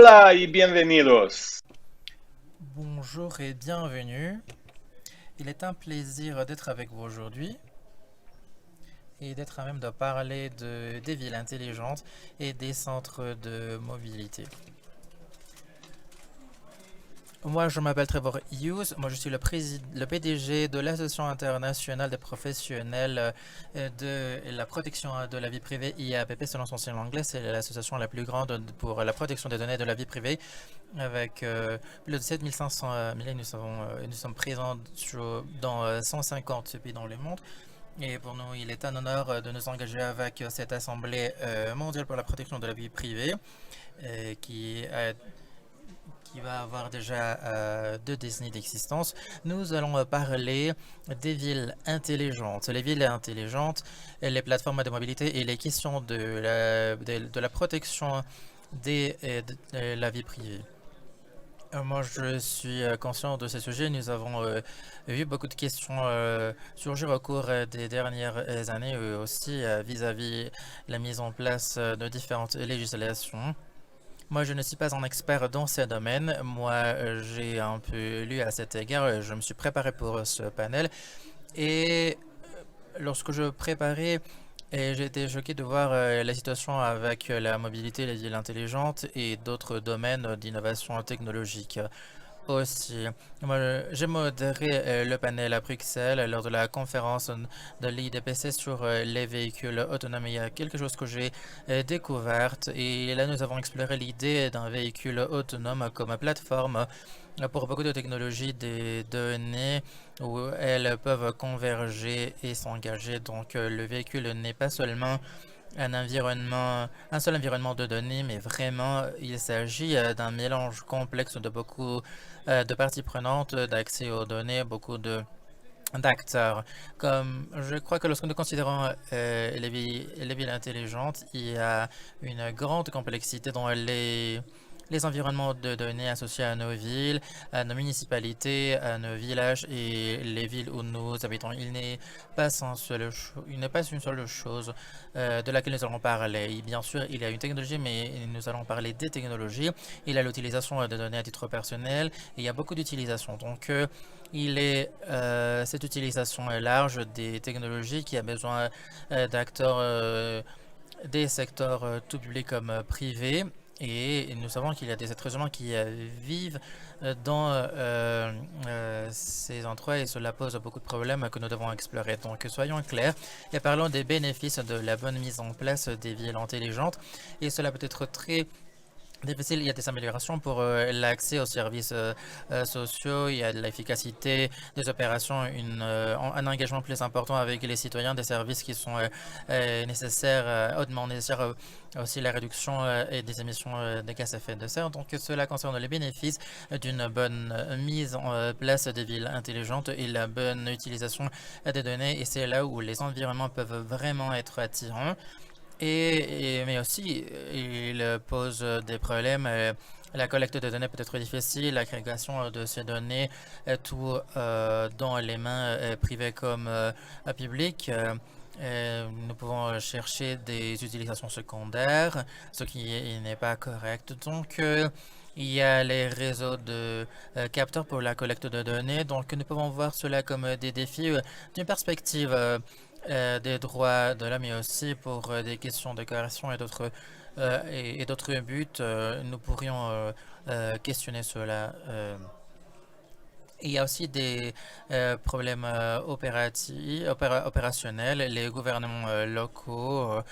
Hola y bienvenidos. Bonjour et bienvenue. Il est un plaisir d'être avec vous aujourd'hui et d'être à même de parler des villes intelligentes et des centres de mobilité. Moi, je m'appelle Trevor Hughes. Moi, je suis le PDG de l'Association internationale des professionnels de la protection de la vie privée, IAPP, selon son sigle anglais. C'est l'association la plus grande pour la protection des données de la vie privée, avec plus de 7500 milliers. Nous sommes présents dans 150 pays dans le monde. Et pour nous, il est un honneur de nous engager avec cette Assemblée mondiale pour la protection de la vie privée, qui a qui va avoir déjà 2 décennies d'existence. Nous allons parler des villes intelligentes. Les villes intelligentes, les plateformes de mobilité et les questions de la protection de la vie privée. Moi, je suis conscient de ces sujets. Nous avons vu beaucoup de questions surgir au cours des dernières années, aussi vis-à-vis la mise en place de différentes législations. Moi, je ne suis pas un expert dans ce domaine. Moi, j'ai un peu lu à cet égard. Je me suis préparé pour ce panel. Et lorsque je préparais, j'ai été choqué de voir la situation avec la mobilité, les villes intelligentes et d'autres domaines d'innovation technologique aussi. Moi, j'ai modéré le panel à Bruxelles lors de la conférence de l'IDPC sur les véhicules autonomes. Il y a quelque chose que j'ai découverte et là, nous avons exploré l'idée d'un véhicule autonome comme plateforme pour beaucoup de technologies des données où elles peuvent converger et s'engager. Donc, le véhicule n'est pas seulement un seul environnement de données, mais vraiment, il s'agit d'un mélange complexe de beaucoup de parties prenantes, d'accès aux données, beaucoup d'acteurs. Comme je crois que lorsque nous considérons les villes intelligentes, il y a une grande complexité dans les environnements de données associés à nos villes, à nos municipalités, à nos villages et les villes où nous habitons. Il n'est pas une seule chose de laquelle nous allons parler. Et bien sûr, il y a une technologie, mais nous allons parler des technologies. Il y a l'utilisation de données à titre personnel et il y a beaucoup d'utilisations. Donc, cette utilisation est large des technologies qui a besoin d'acteurs des secteurs tout publics comme privés. Et nous savons qu'il y a des êtres humains qui vivent dans ces endroits et cela pose beaucoup de problèmes que nous devons explorer. Donc soyons clairs et parlons des bénéfices de la bonne mise en place des villes intelligentes. Et cela peut être très difficile. Il y a des améliorations pour l'accès aux services sociaux, il y a de l'efficacité des opérations, un engagement plus important avec les citoyens, des services qui sont nécessaires, hautement nécessaires, aussi la réduction et des émissions de gaz à effet de serre. Donc cela concerne les bénéfices d'une bonne mise en place des villes intelligentes et la bonne utilisation des données. Et c'est là où les environnements peuvent vraiment être attirants. Mais aussi, il pose des problèmes. La collecte de données peut être difficile, l'agrégation de ces données, tout dans les mains privées comme publiques. Nous pouvons chercher des utilisations secondaires, ce qui n'est pas correct. Donc, il y a les réseaux de capteurs pour la collecte de données. Donc, nous pouvons voir cela comme des défis d'une perspective des droits de l'homme, mais aussi pour des questions de coercion et d'autres buts. Nous pourrions questionner cela. Il y a aussi des problèmes opérationnels. Les gouvernements locaux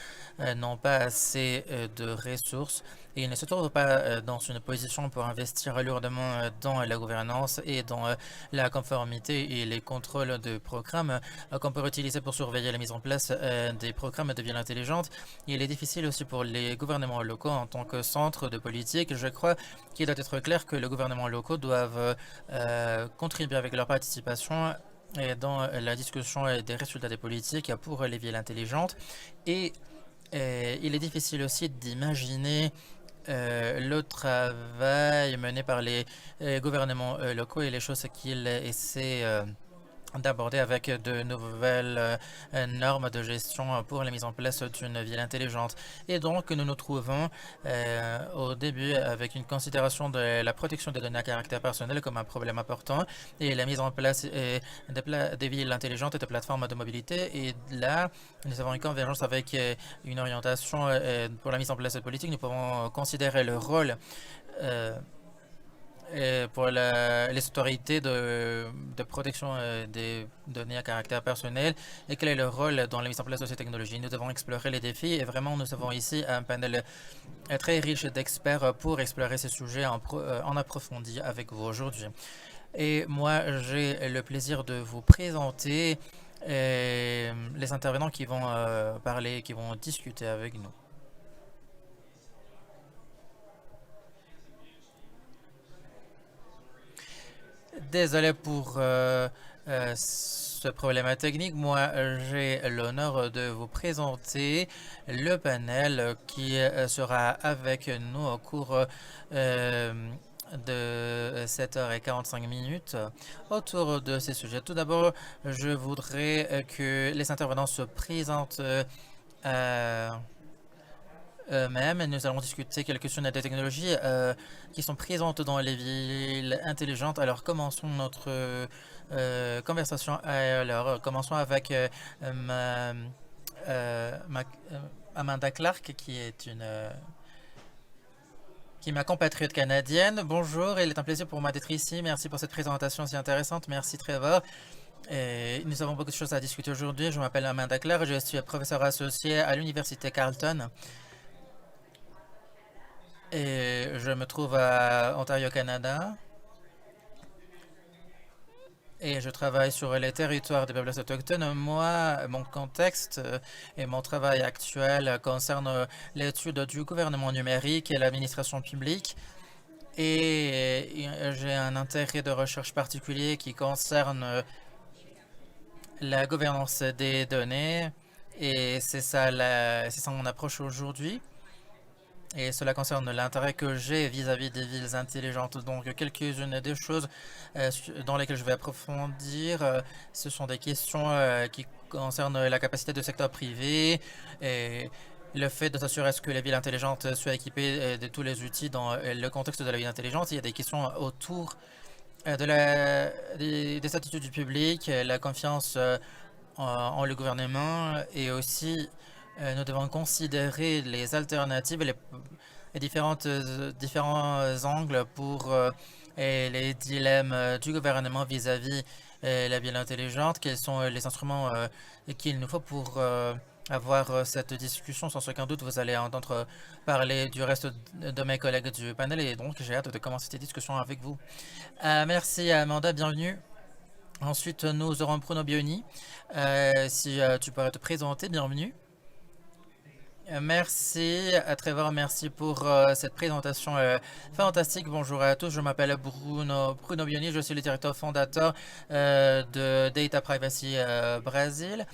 n'ont pas assez de ressources et ils ne se trouvent pas dans une position pour investir lourdement dans la gouvernance et dans la conformité et les contrôles de programmes qu'on peut utiliser pour surveiller la mise en place des programmes de ville intelligente. Il est difficile aussi pour les gouvernements locaux en tant que centre de politique. Je crois qu'il doit être clair que les gouvernements locaux doivent contribuer avec leur participation dans la discussion des résultats des politiques pour les villes intelligentes. Et il est difficile aussi d'imaginer le travail mené par les gouvernements locaux et les choses qu'ils essaient d'aborder avec de nouvelles normes de gestion pour la mise en place d'une ville intelligente. Et donc, nous nous trouvons au début avec une considération de la protection des données à caractère personnel comme un problème important et la mise en place des villes intelligentes et de plateformes de mobilité. Et là, nous avons une convergence avec une orientation pour la mise en place de politique. Nous pouvons considérer le rôle pour les autorités de protection des données à caractère personnel et quel est leur rôle dans la mise en place de ces technologies. Nous devons explorer les défis et vraiment nous avons ici un panel très riche d'experts pour explorer ces sujets en approfondi avec vous aujourd'hui. Et moi, j'ai le plaisir de vous présenter les intervenants qui vont parler, qui vont discuter avec nous. Désolé pour ce problème technique. Moi, j'ai l'honneur de vous présenter le panel qui sera avec nous au cours de 7h45 autour de ces sujets. Tout d'abord, je voudrais que les intervenants se présentent eux-mêmes. Nous allons discuter quelques-unes des technologies qui sont présentes dans les villes intelligentes. Alors, commençons notre conversation. Alors, commençons avec Amanda Clark, qui est ma compatriote canadienne. Bonjour, il est un plaisir pour moi d'être ici. Merci pour cette présentation si intéressante. Merci Trevor. Et nous avons beaucoup de choses à discuter aujourd'hui. Je m'appelle Amanda Clark, je suis professeure associée à l'Université Carleton. Et je me trouve à Ontario, Canada. Et je travaille sur les territoires des peuples autochtones. Moi, mon contexte et mon travail actuel concerne l'étude du gouvernement numérique et l'administration publique. Et j'ai un intérêt de recherche particulier qui concerne la gouvernance des données. Et c'est ça mon approche aujourd'hui. Et cela concerne l'intérêt que j'ai vis-à-vis des villes intelligentes. Donc, quelques-unes des choses dans lesquelles je vais approfondir, ce sont des questions qui concernent la capacité du secteur privé et le fait de s'assurer que les villes intelligentes soient équipées de tous les outils dans le contexte de la ville intelligente. Il y a des questions autour des attitudes du public, la confiance en le gouvernement et aussi nous devons considérer les alternatives et les différents angles pour les dilemmes du gouvernement vis-à-vis la ville intelligente. Quels sont les instruments qu'il nous faut pour avoir cette discussion? Sans aucun doute, vous allez entendre parler du reste de mes collègues du panel et donc j'ai hâte de commencer cette discussion avec vous. Merci Amanda, bienvenue. Ensuite, nous aurons Bruno Bioni. Si tu pourrais te présenter, bienvenue. Merci à Trevor, merci pour cette présentation fantastique. Bonjour à tous, je m'appelle Bruno Bioni, je suis le directeur fondateur de Data Privacy Brésil,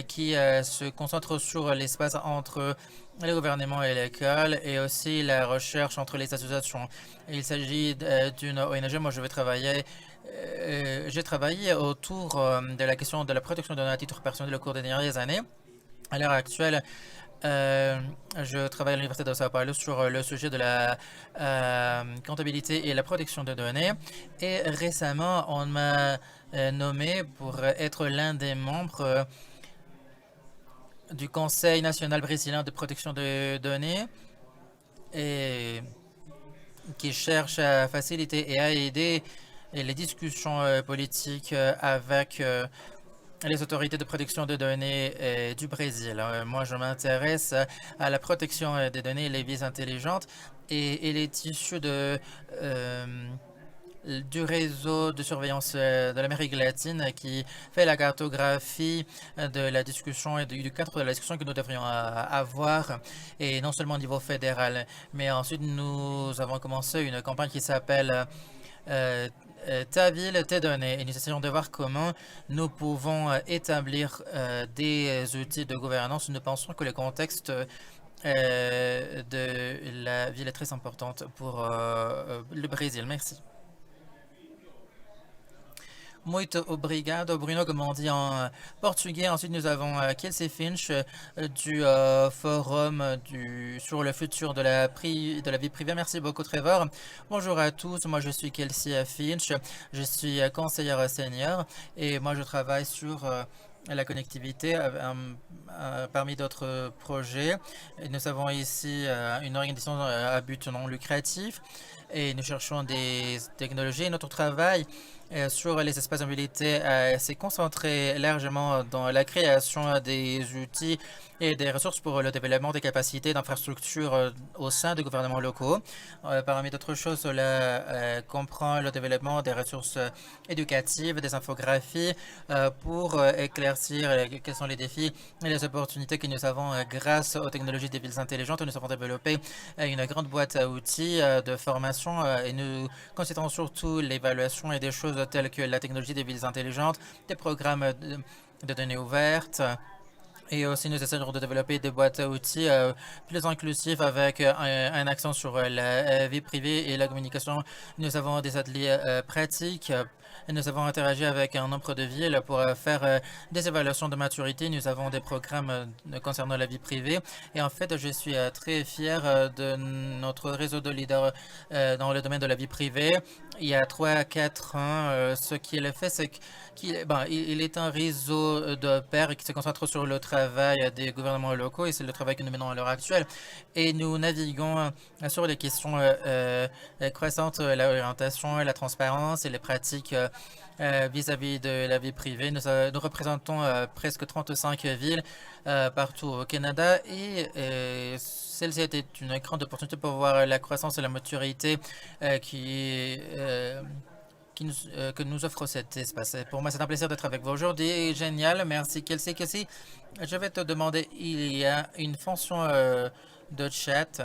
qui se concentre sur l'espace entre le gouvernement et l'école et aussi la recherche entre les associations. Il s'agit d'une ONG, moi je vais travailler. J'ai travaillé autour de la question de la protection de données à titre personnel au cours des dernières années. À l'heure actuelle, je travaille à l'Université de São Paulo sur le sujet de la comptabilité et la protection de données. Et récemment, on m'a nommé pour être l'un des membres du Conseil national brésilien de protection de données et qui cherche à faciliter et à aider les discussions politiques avec les autorités de protection de données du Brésil. Moi, je m'intéresse à la protection des données et les villes intelligentes et il est issu du réseau de surveillance de l'Amérique latine qui fait la cartographie de la discussion et du cadre de la discussion que nous devrions avoir, et non seulement au niveau fédéral, mais ensuite nous avons commencé une campagne qui s'appelle Ta ville, tes données. Et nous essayons de voir comment nous pouvons établir des outils de gouvernance. Nous pensons que le contexte de la ville est très important pour le Brésil. Merci. Muito obrigado, Bruno, comme on dit en portugais. Ensuite, nous avons Kelsey Finch du forum sur le futur de la vie privée. Merci beaucoup, Trevor. Bonjour à tous, moi je suis Kelsey Finch, je suis conseillère senior et moi je travaille sur la connectivité parmi d'autres projets. Et nous avons ici une organisation à but non lucratif et nous cherchons des technologies. Notre travail sur les espaces de mobilité s'est concentré largement dans la création des outils et des ressources pour le développement des capacités d'infrastructures au sein des gouvernements locaux. Parmi d'autres choses, cela comprend le développement des ressources éducatives, des infographies pour éclaircir quels sont les défis et les opportunités que nous avons grâce aux technologies des villes intelligentes. Nous avons développé une grande boîte à outils de formation et nous considérons surtout l'évaluation et des choses telles que la technologie des villes intelligentes, des programmes de données ouvertes. Et aussi, nous essayons de développer des boîtes à outils plus inclusives avec un accent sur la vie privée et la communication. Nous avons des ateliers pratiques. Et nous avons interagi avec un nombre de villes pour faire des évaluations de maturité. Nous avons des programmes concernant la vie privée. Et en fait, je suis très fier de notre réseau de leaders dans le domaine de la vie privée. Il y a 3 à 4 ans, ce qu'il fait, c'est qu'il est un réseau de pairs qui se concentre sur le travail des gouvernements locaux et c'est le travail que nous menons à l'heure actuelle. Et nous naviguons sur les questions croissantes, l'orientation, la transparence et les pratiques vis-à-vis de la vie privée. Nous représentons presque 35 villes partout au Canada et celle-ci était une grande opportunité pour voir la croissance et la maturité que nous offre cet espace. Pour moi, c'est un plaisir d'être avec vous aujourd'hui. Génial, merci Kelsey. Kelsey, je vais te demander, il y a une fonction de chat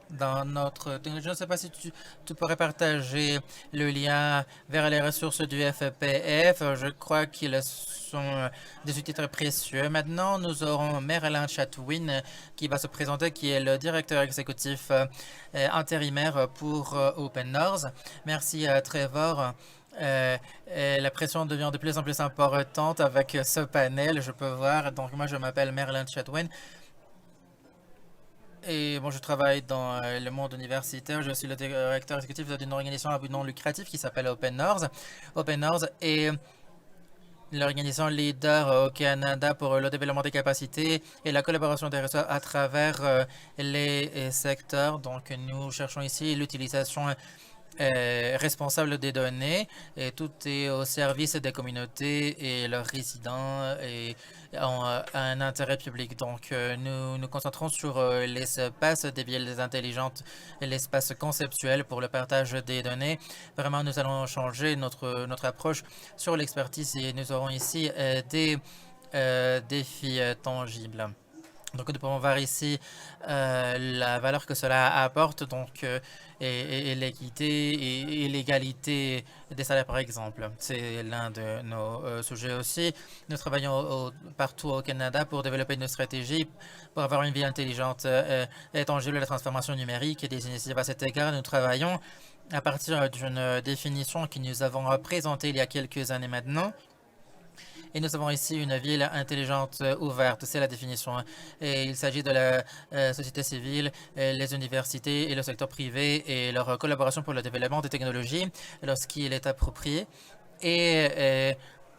dans notre... Je ne sais pas si tu pourrais partager le lien vers les ressources du FPF. Je crois qu'ils sont des outils très précieux. Maintenant, nous aurons Marilyn Chatwin qui va se présenter, qui est le directeur exécutif intérimaire pour Open North. Merci Trevor. La pression devient de plus en plus importante avec ce panel, je peux voir. Donc, moi, je m'appelle Marilyn Chatwin. Et bon, je travaille dans le monde universitaire. Je suis le directeur exécutif d'une organisation à but non lucratif qui s'appelle Open North. Open North est l'organisation leader au Canada pour le développement des capacités et la collaboration des réseaux à travers les secteurs. Donc, nous cherchons ici l'utilisation responsable des données et tout est au service des communautés et leurs résidents et ont un intérêt public. Donc, nous nous concentrons sur l'espace des villes intelligentes et l'espace conceptuel pour le partage des données. Vraiment, nous allons changer notre approche sur l'expertise et nous aurons ici des défis tangibles. Donc, nous pouvons voir ici la valeur que cela apporte, donc, et l'équité et l'égalité des salaires, par exemple. C'est l'un de nos sujets aussi. Nous travaillons partout au Canada pour développer une stratégie pour avoir une vie intelligente et tangible, la transformation numérique et des initiatives à cet égard. Nous travaillons à partir d'une définition que nous avons présentée il y a quelques années maintenant. Et nous avons ici une ville intelligente ouverte, c'est la définition. Et il s'agit de la société civile, les universités et le secteur privé et leur collaboration pour le développement des technologies lorsqu'il est approprié et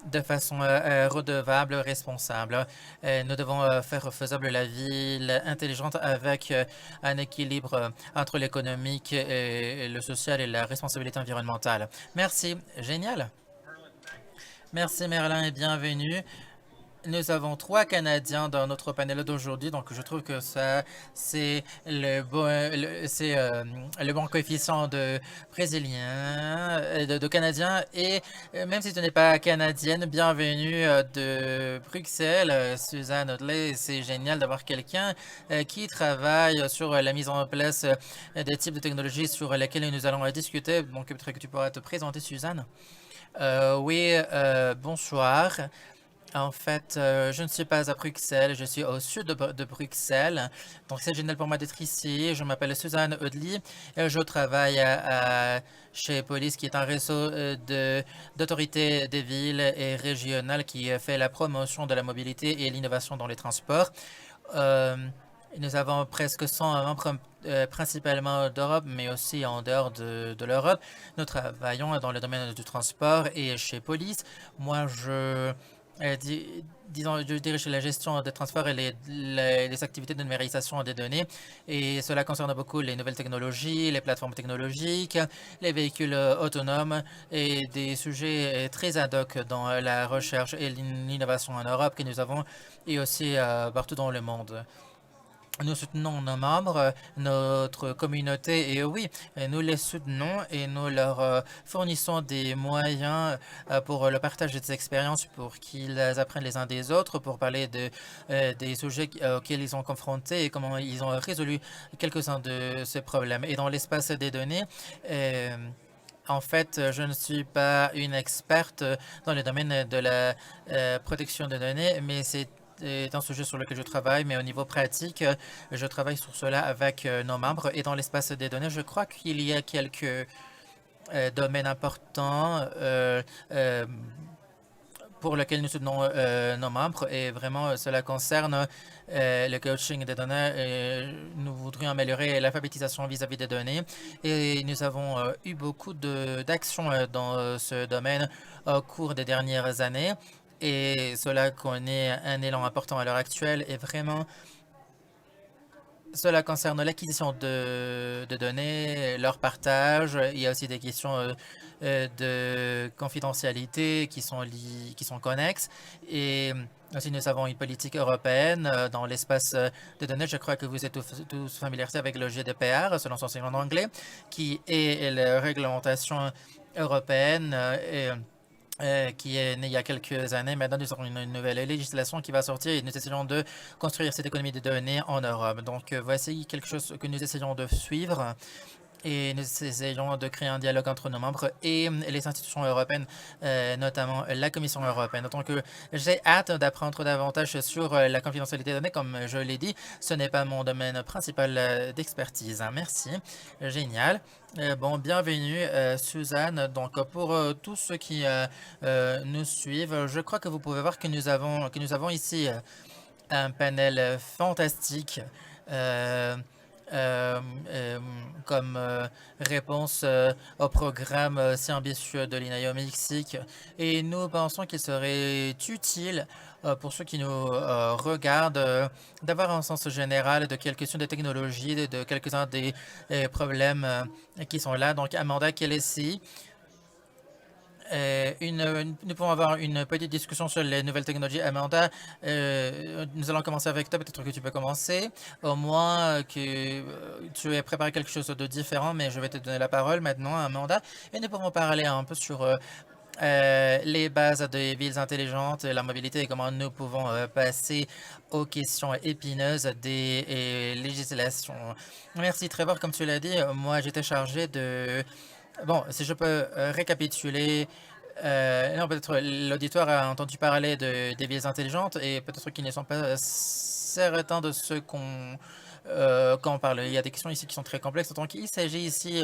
de façon redevable, responsable. Nous devons faire faisable la ville intelligente avec un équilibre entre l'économique et le social et la responsabilité environnementale. Merci. Génial. Merci Merlin et bienvenue. Nous avons 3 Canadiens dans notre panel d'aujourd'hui, donc je trouve que ça, c'est le bon coefficient de Brésiliens, de Canadiens. Et même si tu n'es pas canadienne, bienvenue de Bruxelles, Suzanne Audley. C'est génial d'avoir quelqu'un qui travaille sur la mise en place des types de technologies sur lesquelles nous allons discuter. Donc peut-être que tu pourras te présenter, Suzanne. Oui, bonsoir. En fait, je ne suis pas à Bruxelles, je suis au sud de Bruxelles. Donc, c'est génial pour moi d'être ici. Je m'appelle Suzanne Audely et je travaille chez Police, qui est un réseau d'autorités des villes et régionales qui fait la promotion de la mobilité et l'innovation dans les transports. Euh, Nous avons presque 100 membres, principalement d'Europe, mais aussi en dehors de l'Europe. Nous travaillons dans le domaine du transport et chez Police. Moi, disons, je dirige la gestion des transports et les activités de numérisation des données. Et cela concerne beaucoup les nouvelles technologies, les plateformes technologiques, les véhicules autonomes et des sujets très ad hoc dans la recherche et l'innovation en Europe que nous avons et aussi partout dans le monde. Nous soutenons nos membres, notre communauté, et oui, nous les soutenons et nous leur fournissons des moyens pour le partage des expériences, pour qu'ils apprennent les uns des autres, pour parler des sujets auxquels ils sont confrontés et comment ils ont résolu quelques-uns de ces problèmes. Et dans l'espace des données, en fait, je ne suis pas une experte dans le domaine de la protection des données, mais c'est un sujet sur lequel je travaille, mais au niveau pratique, je travaille sur cela avec nos membres. Et dans l'espace des données, je crois qu'il y a quelques domaines importants pour lesquels nous soutenons nos membres. Et vraiment, cela concerne le coaching des données. Nous voudrions améliorer l'alphabétisation vis-à-vis des données. Et nous avons eu beaucoup d'actions dans ce domaine au cours des dernières années. Et cela connaît un élan important à l'heure actuelle et vraiment, cela concerne l'acquisition de données, leur partage. Il y a aussi des questions de confidentialité qui sont connexes. Et aussi, nous avons une politique européenne dans l'espace de données. Je crois que vous êtes tous familiarisés avec le GDPR, selon son sigle en anglais, qui est la réglementation européenne. Qui est né il y a quelques années. Maintenant, nous avons une nouvelle législation qui va sortir et nous essayons de construire cette économie de données en Europe. Donc, voici quelque chose que nous essayons de suivre. Et nous essayons de créer un dialogue entre nos membres et les institutions européennes, notamment la Commission européenne. Donc, j'ai hâte d'apprendre davantage sur la confidentialité des données. Comme je l'ai dit, ce n'est pas mon domaine principal d'expertise. Merci. Génial. Bon, bienvenue, Suzanne. Donc, pour tous ceux qui nous suivent, je crois que vous pouvez voir que nous avons ici un panel fantastique. Euh, euh, euh, comme réponse au programme si ambitieux de l'INAI au Mexique. Et nous pensons qu'il serait utile pour ceux qui nous regardent d'avoir un sens général de quelques-unes des technologies, de quelques-uns des problèmes qui sont là. Donc, Amanda Kelesi, nous pouvons avoir une petite discussion sur les nouvelles technologies. Amanda, nous allons commencer avec toi. Peut-être que tu peux commencer. Au moins que tu aies préparé quelque chose de différent, mais je vais te donner la parole maintenant, Amanda. Et nous pouvons parler un peu sur les bases des villes intelligentes, la mobilité et comment nous pouvons passer aux questions épineuses des législations. Merci Trevor, comme tu l'as dit, moi j'étais chargé de... Bon, si je peux récapituler, non, peut-être l'auditoire a entendu parler des villes intelligentes et peut-être qu'ils ne sont pas certains de ce qu'on parle. Il y a des questions ici qui sont très complexes. Donc, il s'agit ici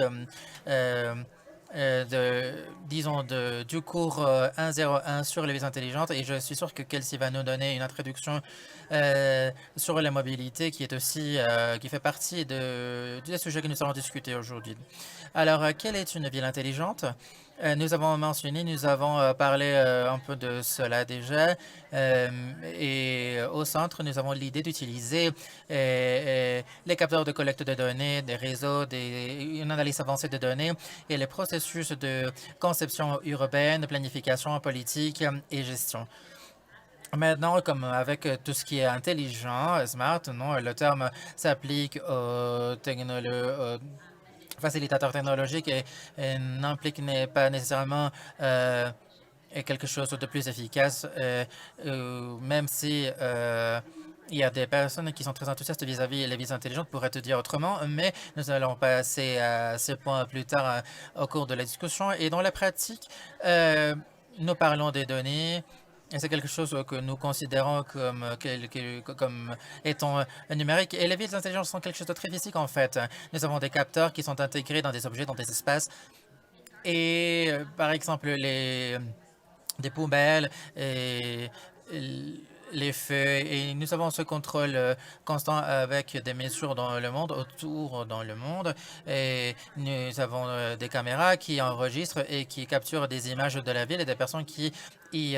disons, du cours 101 sur les villes intelligentes et je suis sûr que Kelsey va nous donner une introduction sur la mobilité qui est aussi, qui fait partie des sujets que nous allons discuter aujourd'hui. Alors, quelle est une ville intelligente? Nous avons mentionné, nous avons parlé un peu de cela déjà. Et au centre, nous avons l'idée d'utiliser les capteurs de collecte de données, des réseaux, une analyse avancée de données et les processus de conception urbaine, de planification politique et gestion. Maintenant, comme avec tout ce qui est intelligent, smart, non, le terme s'applique aux facilitateurs technologiques et n'implique pas nécessairement quelque chose de plus efficace, même si il y a des personnes qui sont très enthousiastes vis-à-vis les villes intelligentes, pourraient te dire autrement, mais nous allons passer à ce point plus tard au cours de la discussion. Et dans la pratique, nous parlons des données Et c'est quelque chose que nous considérons comme étant numérique. Et les villes intelligentes sont quelque chose de très physique en fait. Nous avons des capteurs qui sont intégrés dans des objets, dans des espaces. Et par exemple, des poubelles et les feux. Et nous avons ce contrôle constant avec des mesures dans le monde, autour dans le monde. Et nous avons des caméras qui enregistrent et qui capturent des images de la ville et des personnes qui y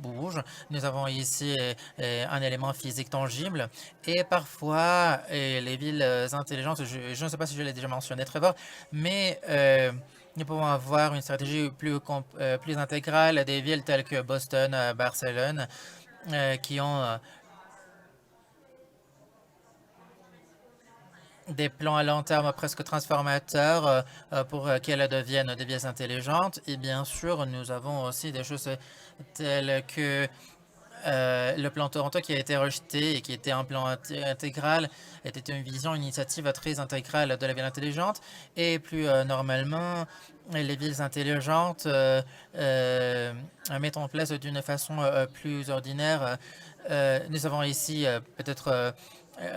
bougent. Nous avons ici un élément physique tangible. Et parfois, les villes intelligentes, je ne sais pas si je l'ai déjà mentionné, Trevor, mais nous pouvons avoir une stratégie plus intégrale des villes telles que Boston, Barcelone, qui ont des plans à long terme presque transformateurs pour qu'elles deviennent des villes intelligentes. Et bien sûr, nous avons aussi des choses telles que le plan Toronto qui a été rejeté et qui était un plan intégral était une vision, une initiative très intégrale de la ville intelligente. Et plus normalement, les villes intelligentes mettent en place d'une façon plus ordinaire. Nous avons ici peut-être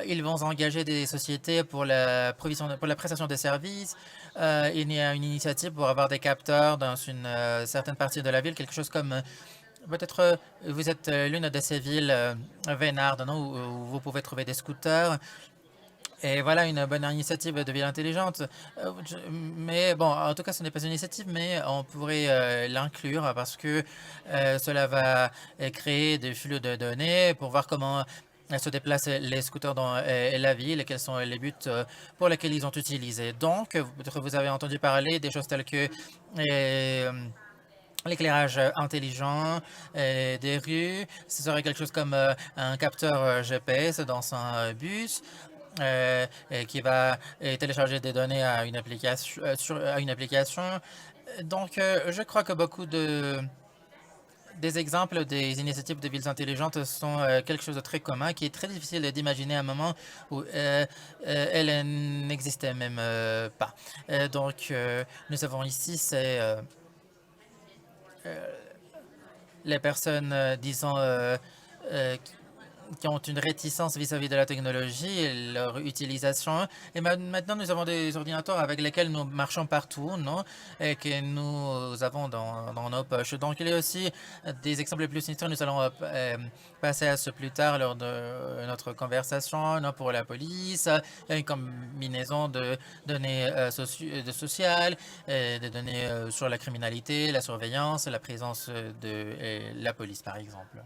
ils vont engager des sociétés pour la pour la prestation des services. Il y a une initiative pour avoir des capteurs dans une certaine partie de la ville, quelque chose comme peut-être vous êtes l'une de ces villes vénardes, non, où vous pouvez trouver des scooters. Et voilà une bonne initiative de ville intelligente. Mais bon, en tout cas, ce n'est pas une initiative, mais on pourrait l'inclure parce que cela va créer des flux de données pour voir comment se déplacent les scooters dans la ville et quels sont les buts pour lesquels ils ont utilisé. Donc, peut-être vous avez entendu parler des choses telles que l'éclairage intelligent des rues. Ce serait quelque chose comme un capteur GPS dans un bus qui va télécharger des données à une application. Donc, je crois que beaucoup des exemples des initiatives de villes intelligentes sont quelque chose de très commun, qui est très difficile d'imaginer à un moment où elles n'existaient même pas. Donc, nous avons ici les personnes, disons, qui ont une réticence vis-à-vis de la technologie et leur utilisation. Et maintenant, nous avons des ordinateurs avec lesquels nous marchons partout, non? Et que nous avons dans nos poches. Donc, il y a aussi des exemples plus sinistres. Nous allons passer à ce plus tard lors de notre conversation, non, pour la police, une combinaison de données sociales, des données sur la criminalité, la surveillance, la présence de la police, par exemple.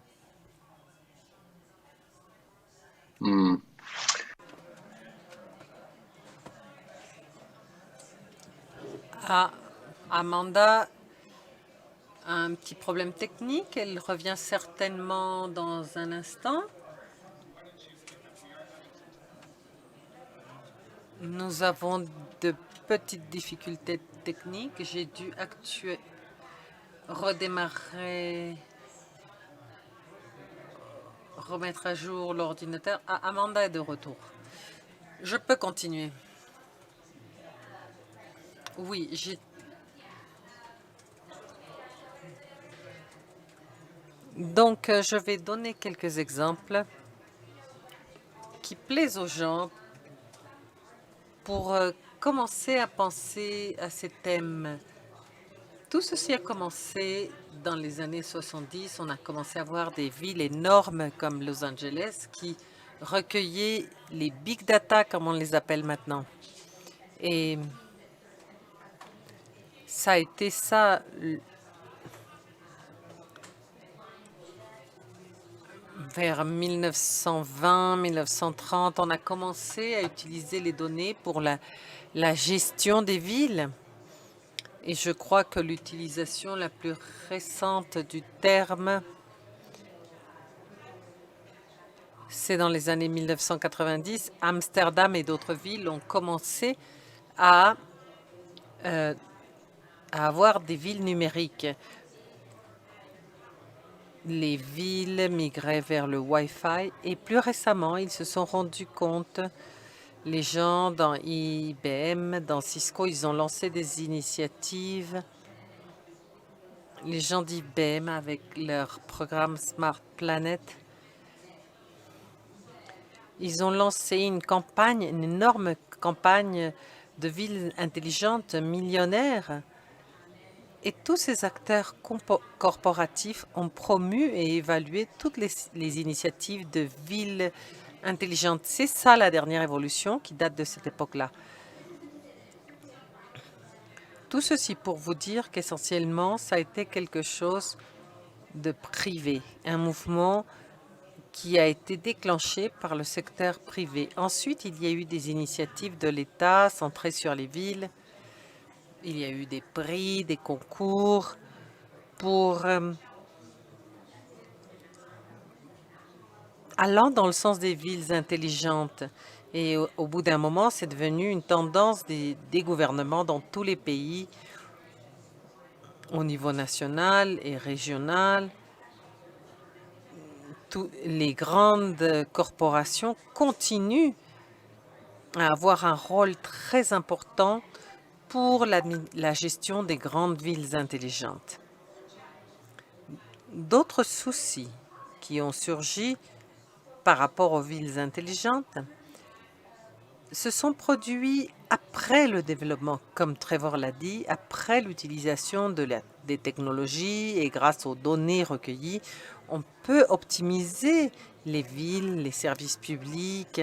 Ah, Amanda a un petit problème technique. Elle revient certainement dans un instant. Nous avons de petites difficultés techniques. J'ai dû redémarrer, remettre à jour l'ordinateur. Ah, Amanda est de retour. Je peux continuer. Oui, donc, je vais donner quelques exemples qui plaisent aux gens pour commencer à penser à ces thèmes. Tout ceci a commencé dans les années 70. On a commencé à voir des villes énormes comme Los Angeles qui recueillaient les big data, comme on les appelle maintenant. Et ça a été ça. Vers 1920-1930, on a commencé à utiliser les données pour la gestion des villes. Et je crois que l'utilisation la plus récente du terme, c'est dans les années 1990. Amsterdam et d'autres villes ont commencé à avoir des villes numériques. Les villes migraient vers le Wi-Fi et plus récemment, ils se sont rendus compte, les gens dans IBM, dans Cisco, ils ont lancé des initiatives Les gens d'IBM, avec leur programme Smart Planet, ils ont lancé une campagne, une énorme campagne de villes intelligentes millionnaires. Et tous ces acteurs corporatifs ont promu et évalué toutes les initiatives de villes intelligentes. C'est ça la dernière évolution qui date de cette époque-là. Tout ceci pour vous dire qu'essentiellement, ça a été quelque chose de privé, un mouvement qui a été déclenché par le secteur privé. Ensuite, il y a eu des initiatives de l'État centrées sur les villes. Il y a eu des prix, des concours pour allant dans le sens des villes intelligentes. Et au bout d'un moment, c'est devenu une tendance des gouvernements dans tous les pays, au niveau national et régional. Les grandes corporations continuent à avoir un rôle très important pour la gestion des grandes villes intelligentes. D'autres soucis qui ont surgi par rapport aux villes intelligentes se sont produits après le développement, comme Trevor l'a dit, après l'utilisation des technologies et grâce aux données recueillies, on peut optimiser les villes, les services publics.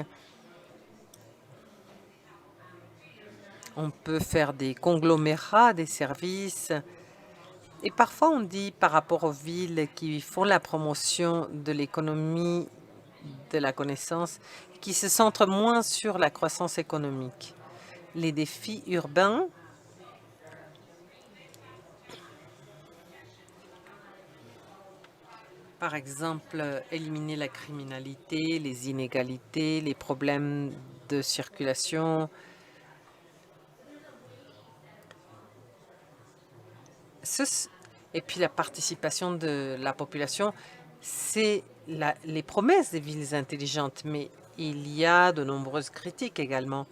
On peut faire des conglomérats des services. Et parfois, on dit par rapport aux villes qui font la promotion de l'économie de la connaissance, qui se centrent moins sur la croissance économique. Les défis urbains par exemple, éliminer la criminalité, les inégalités, les problèmes de circulation. Et puis la participation de la population, c'est les promesses des villes intelligentes, mais il y a de nombreuses critiques également.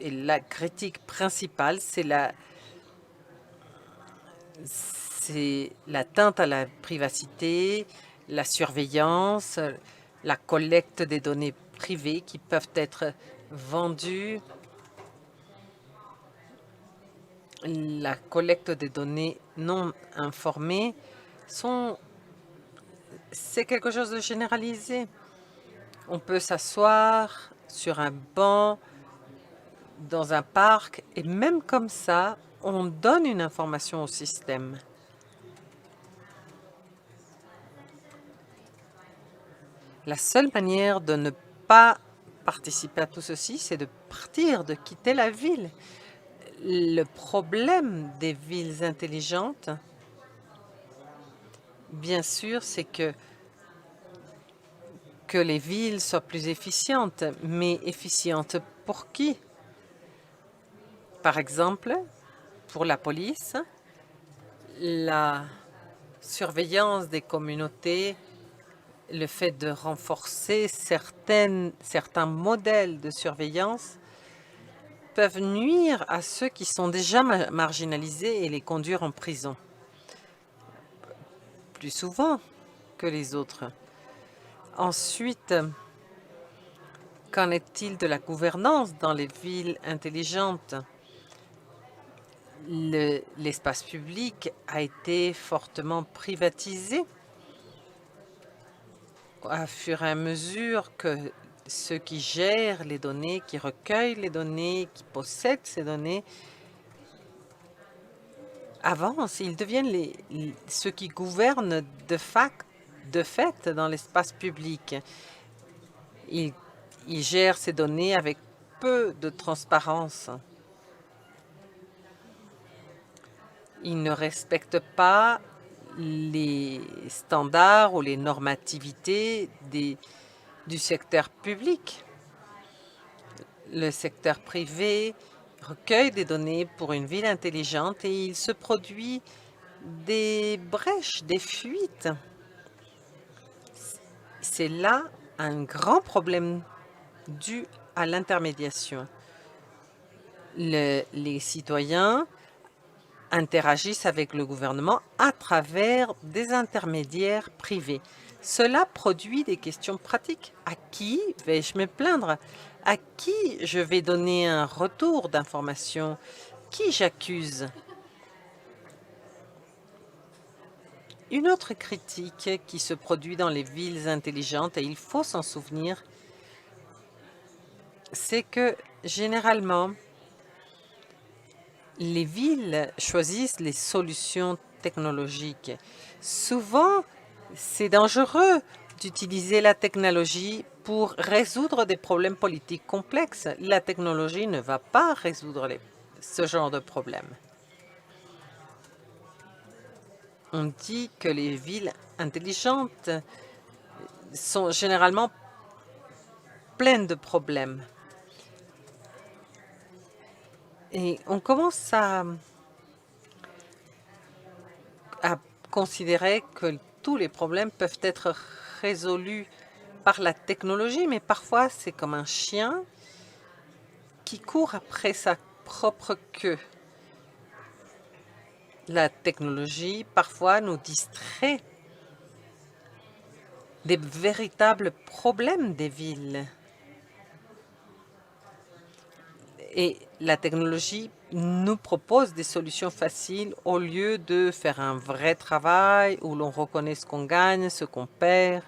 Et la critique principale, c'est l'atteinte à la privacité, la surveillance, la collecte des données privées qui peuvent être vendues, la collecte des données non informées. C'est quelque chose de généralisé. On peut s'asseoir sur un banc dans un parc et même comme ça, on donne une information au système. La seule manière de ne pas participer à tout ceci, c'est de partir, de quitter la ville. Le problème des villes intelligentes, bien sûr, c'est que les villes soient plus efficientes. Mais efficientes pour qui? Par exemple, pour la police, la surveillance des communautés, le fait de renforcer certains modèles de surveillance peuvent nuire à ceux qui sont déjà marginalisés et les conduire en prison, plus souvent que les autres. Ensuite, qu'en est-il de la gouvernance dans les villes intelligentes? L'espace public a été fortement privatisé à fur et à mesure que ceux qui gèrent les données, qui recueillent les données, qui possèdent ces données, avancent. Ils deviennent ceux qui gouvernent de fait dans l'espace public. Ils gèrent ces données avec peu de transparence. Ils ne respectent pas les standards ou les normativités du secteur public. Le secteur privé recueille des données pour une ville intelligente et il se produit des brèches, des fuites. C'est là un grand problème dû à l'intermédiation. Les citoyens interagissent avec le gouvernement à travers des intermédiaires privés. Cela produit des questions pratiques. À qui vais-je me plaindre? À qui je vais donner un retour d'information? Qui j'accuse? Une autre critique qui se produit dans les villes intelligentes, et il faut s'en souvenir, c'est que généralement, les villes choisissent les solutions technologiques. Souvent, c'est dangereux d'utiliser la technologie pour résoudre des problèmes politiques complexes. La technologie ne va pas résoudre ce genre de problème. On dit que les villes intelligentes sont généralement pleines de problèmes. Et on commence à considérer que tous les problèmes peuvent être résolus par la technologie, mais parfois c'est comme un chien qui court après sa propre queue. La technologie, parfois, nous distrait des véritables problèmes des villes. Et la technologie nous propose des solutions faciles au lieu de faire un vrai travail où l'on reconnaît ce qu'on gagne, ce qu'on perd.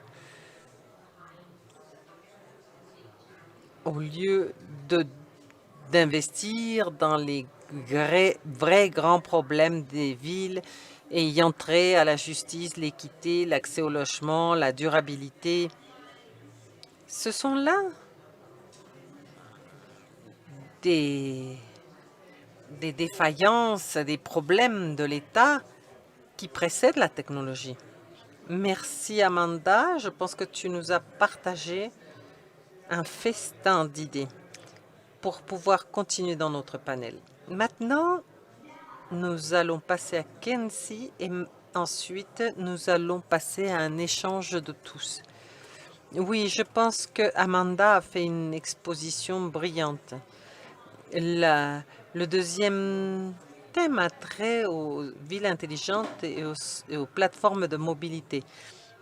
Au lieu d'investir dans les vrais grands problèmes des villes ayant trait à la justice, l'équité, l'accès au logement, la durabilité. Ce sont là des défaillances, des problèmes de l'État qui précèdent la technologie. Merci Amanda, je pense que tu nous as partagé un festin d'idées pour pouvoir continuer dans notre panel. Maintenant, nous allons passer à Kenzie et ensuite nous allons passer à un échange de tous. Oui, je pense que Amanda a fait une exposition brillante. Le deuxième thème a trait aux villes intelligentes et aux plateformes de mobilité.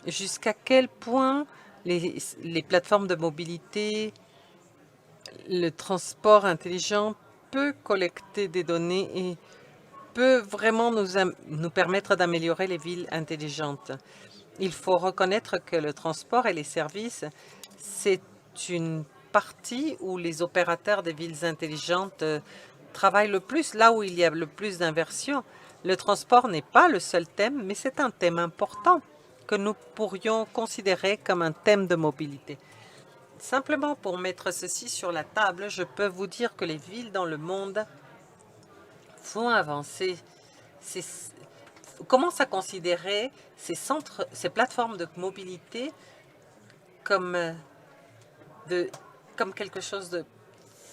Jusqu'à quel point les plateformes de mobilité, le transport intelligent peut collecter des données et peut vraiment nous permettre d'améliorer les villes intelligentes. Il faut reconnaître que le transport et les services, c'est une partie où les opérateurs des villes intelligentes travaillent le plus, là où il y a le plus d'inversion. Le transport n'est pas le seul thème, mais c'est un thème important que nous pourrions considérer comme un thème de mobilité. Simplement pour mettre ceci sur la table, je peux vous dire que les villes dans le monde font avancer, commencent à considérer ces plateformes de mobilité comme quelque chose de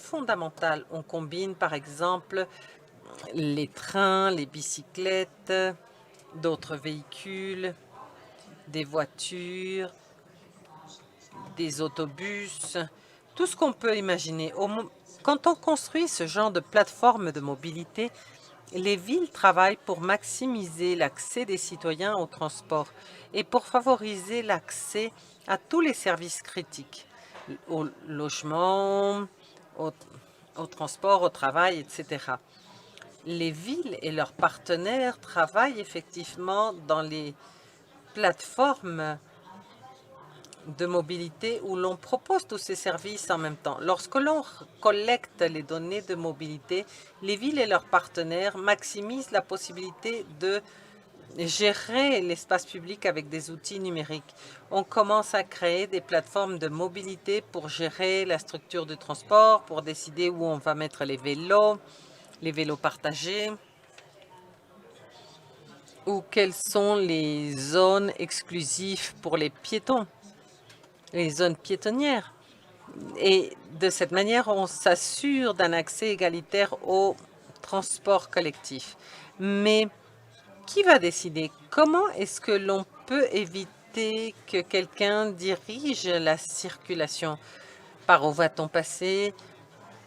fondamental. On combine par exemple les trains, les bicyclettes, d'autres véhicules, des voitures, des autobus, tout ce qu'on peut imaginer. Quand on construit ce genre de plateforme de mobilité, les villes travaillent pour maximiser l'accès des citoyens au transport et pour favoriser l'accès à tous les services critiques, au logement, au transport, au travail, etc. Les villes et leurs partenaires travaillent effectivement dans les plateformes de mobilité où l'on propose tous ces services en même temps. Lorsque l'on collecte les données de mobilité, les villes et leurs partenaires maximisent la possibilité de gérer l'espace public avec des outils numériques. On commence à créer des plateformes de mobilité pour gérer la structure du transport, pour décider où on va mettre les vélos partagés, ou quelles sont les zones exclusives pour les piétons, les zones piétonnières. Et de cette manière, on s'assure d'un accès égalitaire au transport collectif. Mais qui va décider? Comment est-ce que l'on peut éviter que quelqu'un dirige la circulation? Par où va-t-on passer?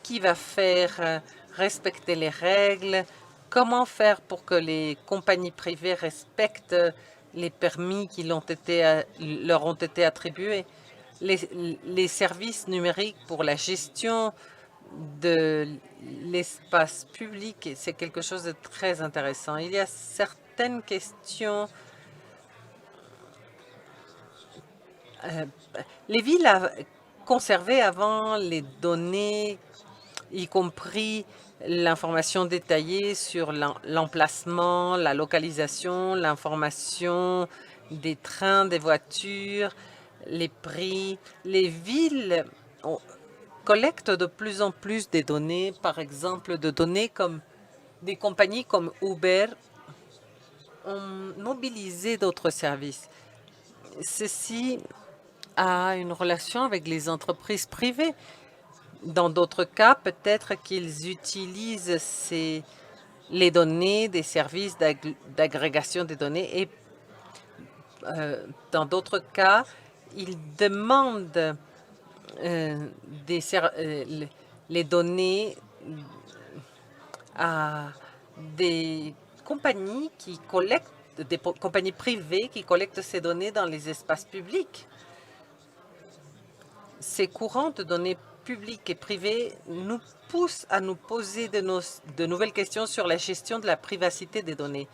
Qui va faire respecter les règles? comment faire pour que les compagnies privées respectent les permis qui leur ont été attribués? Les services numériques pour la gestion de l'espace public, c'est quelque chose de très intéressant. Il y a certaines questions. Les villes conservaient avant les données, y compris l'information détaillée sur l'emplacement, la localisation, l'information des trains, des voitures, les prix. Les villes collectent de plus en plus des données, par exemple de données comme des compagnies comme Uber ont mobilisé d'autres services. Ceci a une relation avec les entreprises privées. Dans d'autres cas, peut-être qu'ils utilisent les données des services d'agrégation des données et dans d'autres cas, ils demandent les données à des compagnies des compagnies privées qui collectent ces données dans les espaces publics. Ces courants de données publiques et privées nous poussent à nous poser de nouvelles questions sur la gestion de la privacité des données.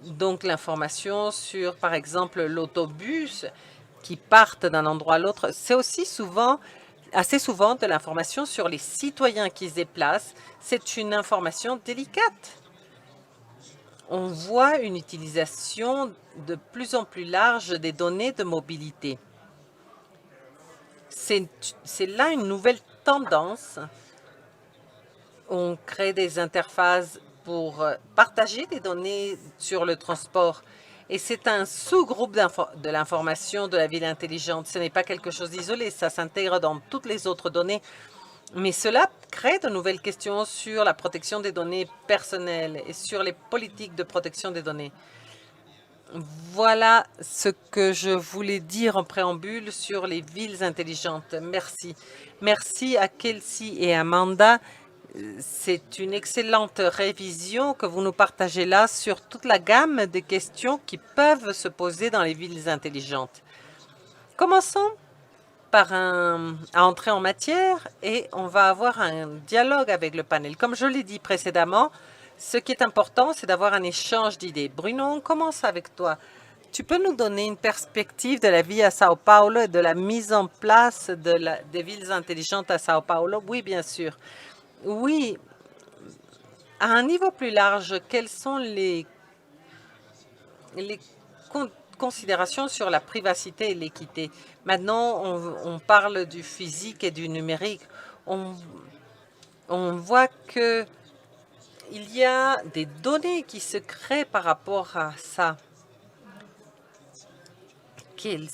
Donc, l'information sur, par exemple, l'autobus qui partent d'un endroit à l'autre, c'est aussi assez souvent de l'information sur les citoyens qui se déplacent. C'est une information délicate. On voit une utilisation de plus en plus large des données de mobilité. C'est là une nouvelle tendance. On crée des interfaces pour partager des données sur le transport. Et c'est un sous-groupe de l'information de la ville intelligente. Ce n'est pas quelque chose d'isolé, ça s'intègre dans toutes les autres données. Mais cela crée de nouvelles questions sur la protection des données personnelles et sur les politiques de protection des données. Voilà ce que je voulais dire en préambule sur les villes intelligentes. Merci. Merci à Kelsey et Amanda. C'est une excellente révision que vous nous partagez là sur toute la gamme de questions qui peuvent se poser dans les villes intelligentes. Commençons à entrer en matière et on va avoir un dialogue avec le panel. Comme je l'ai dit précédemment, ce qui est important, c'est d'avoir un échange d'idées. Bruno, on commence avec toi. Tu peux nous donner une perspective de la vie à Sao Paulo et de la mise en place des villes intelligentes à Sao Paulo? Oui, bien sûr. Oui, à un niveau plus large, quelles sont les considérations sur la privacité et l'équité? Maintenant, on parle du physique et du numérique. On voit que il y a des données qui se créent par rapport à ça. Quelle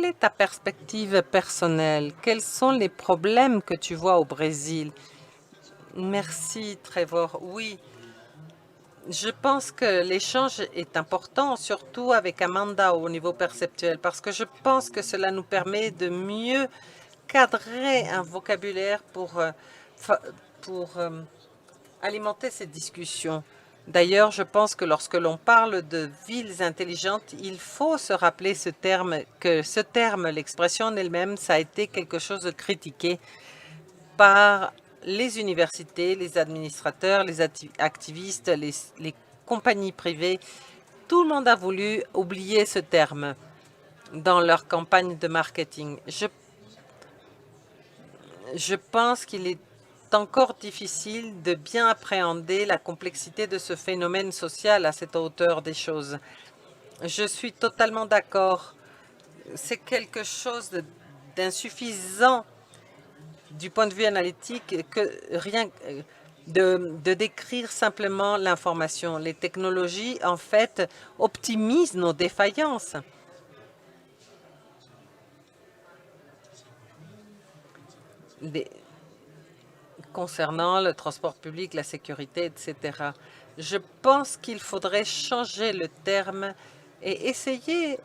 est ta perspective personnelle? Quels sont les problèmes que tu vois au Brésil? Merci, Trevor. Oui, je pense que l'échange est important, surtout avec Amanda au niveau perceptuel, parce que je pense que cela nous permet de mieux cadrer un vocabulaire pour alimenter cette discussion. D'ailleurs, je pense que lorsque l'on parle de villes intelligentes, il faut se rappeler l'expression en elle-même, ça a été quelque chose de critiqué par les universités, les administrateurs, les activistes, les compagnies privées. Tout le monde a voulu oublier ce terme dans leur campagne de marketing. Je pense qu'il est encore difficile de bien appréhender la complexité de ce phénomène social à cette hauteur des choses. Je suis totalement d'accord. C'est quelque chose d'insuffisant du point de vue analytique de décrire simplement l'information. Les technologies, en fait, optimisent nos défaillances. Concernant le transport public, la sécurité, etc. Je pense qu'il faudrait changer le terme et essayer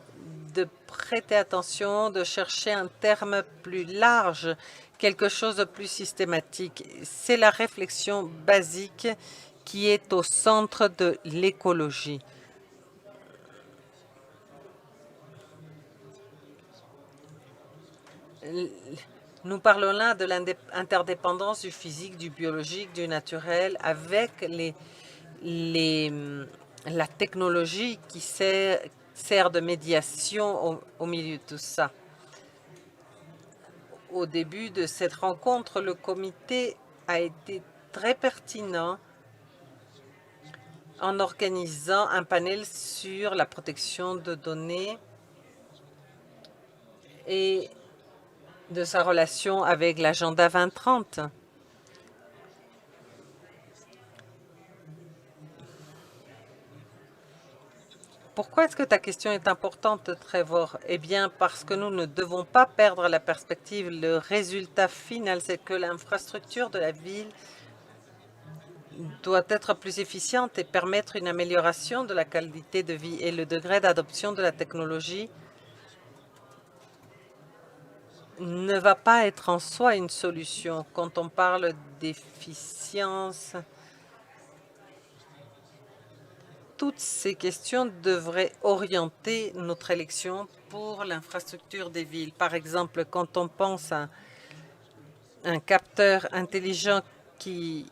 de prêter attention, de chercher un terme plus large, quelque chose de plus systématique. C'est la réflexion basique qui est au centre de l'écologie. Nous parlons là de l'interdépendance du physique, du biologique, du naturel avec la technologie qui sert de médiation au milieu de tout ça. Au début de cette rencontre, le comité a été très pertinent en organisant un panel sur la protection de données et de sa relation avec l'agenda 2030. Pourquoi est-ce que ta question est importante, Trevor? Eh bien, parce que nous ne devons pas perdre la perspective. Le résultat final, c'est que l'infrastructure de la ville doit être plus efficiente et permettre une amélioration de la qualité de vie et le degré d'adoption de la technologie ne va pas être en soi une solution. Quand on parle d'efficience, toutes ces questions devraient orienter notre élection pour l'infrastructure des villes. Par exemple, quand on pense à un capteur intelligent qui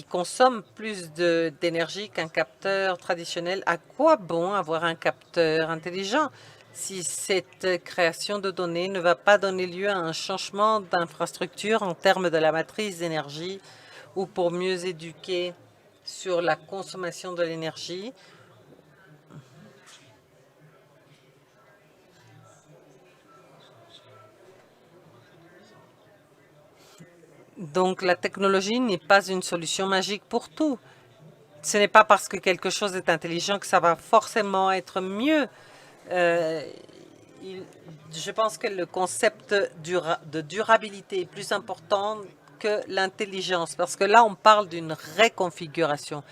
consomme plus d'énergie qu'un capteur traditionnel, à quoi bon avoir un capteur intelligent si cette création de données ne va pas donner lieu à un changement d'infrastructure en termes de la matrice d'énergie ou pour mieux éduquer sur la consommation de l'énergie? Donc, la technologie n'est pas une solution magique pour tout. Ce n'est pas parce que quelque chose est intelligent que ça va forcément être mieux. Je pense que le concept de durabilité est plus important que l'intelligence, parce que là, on parle d'une réconfiguration.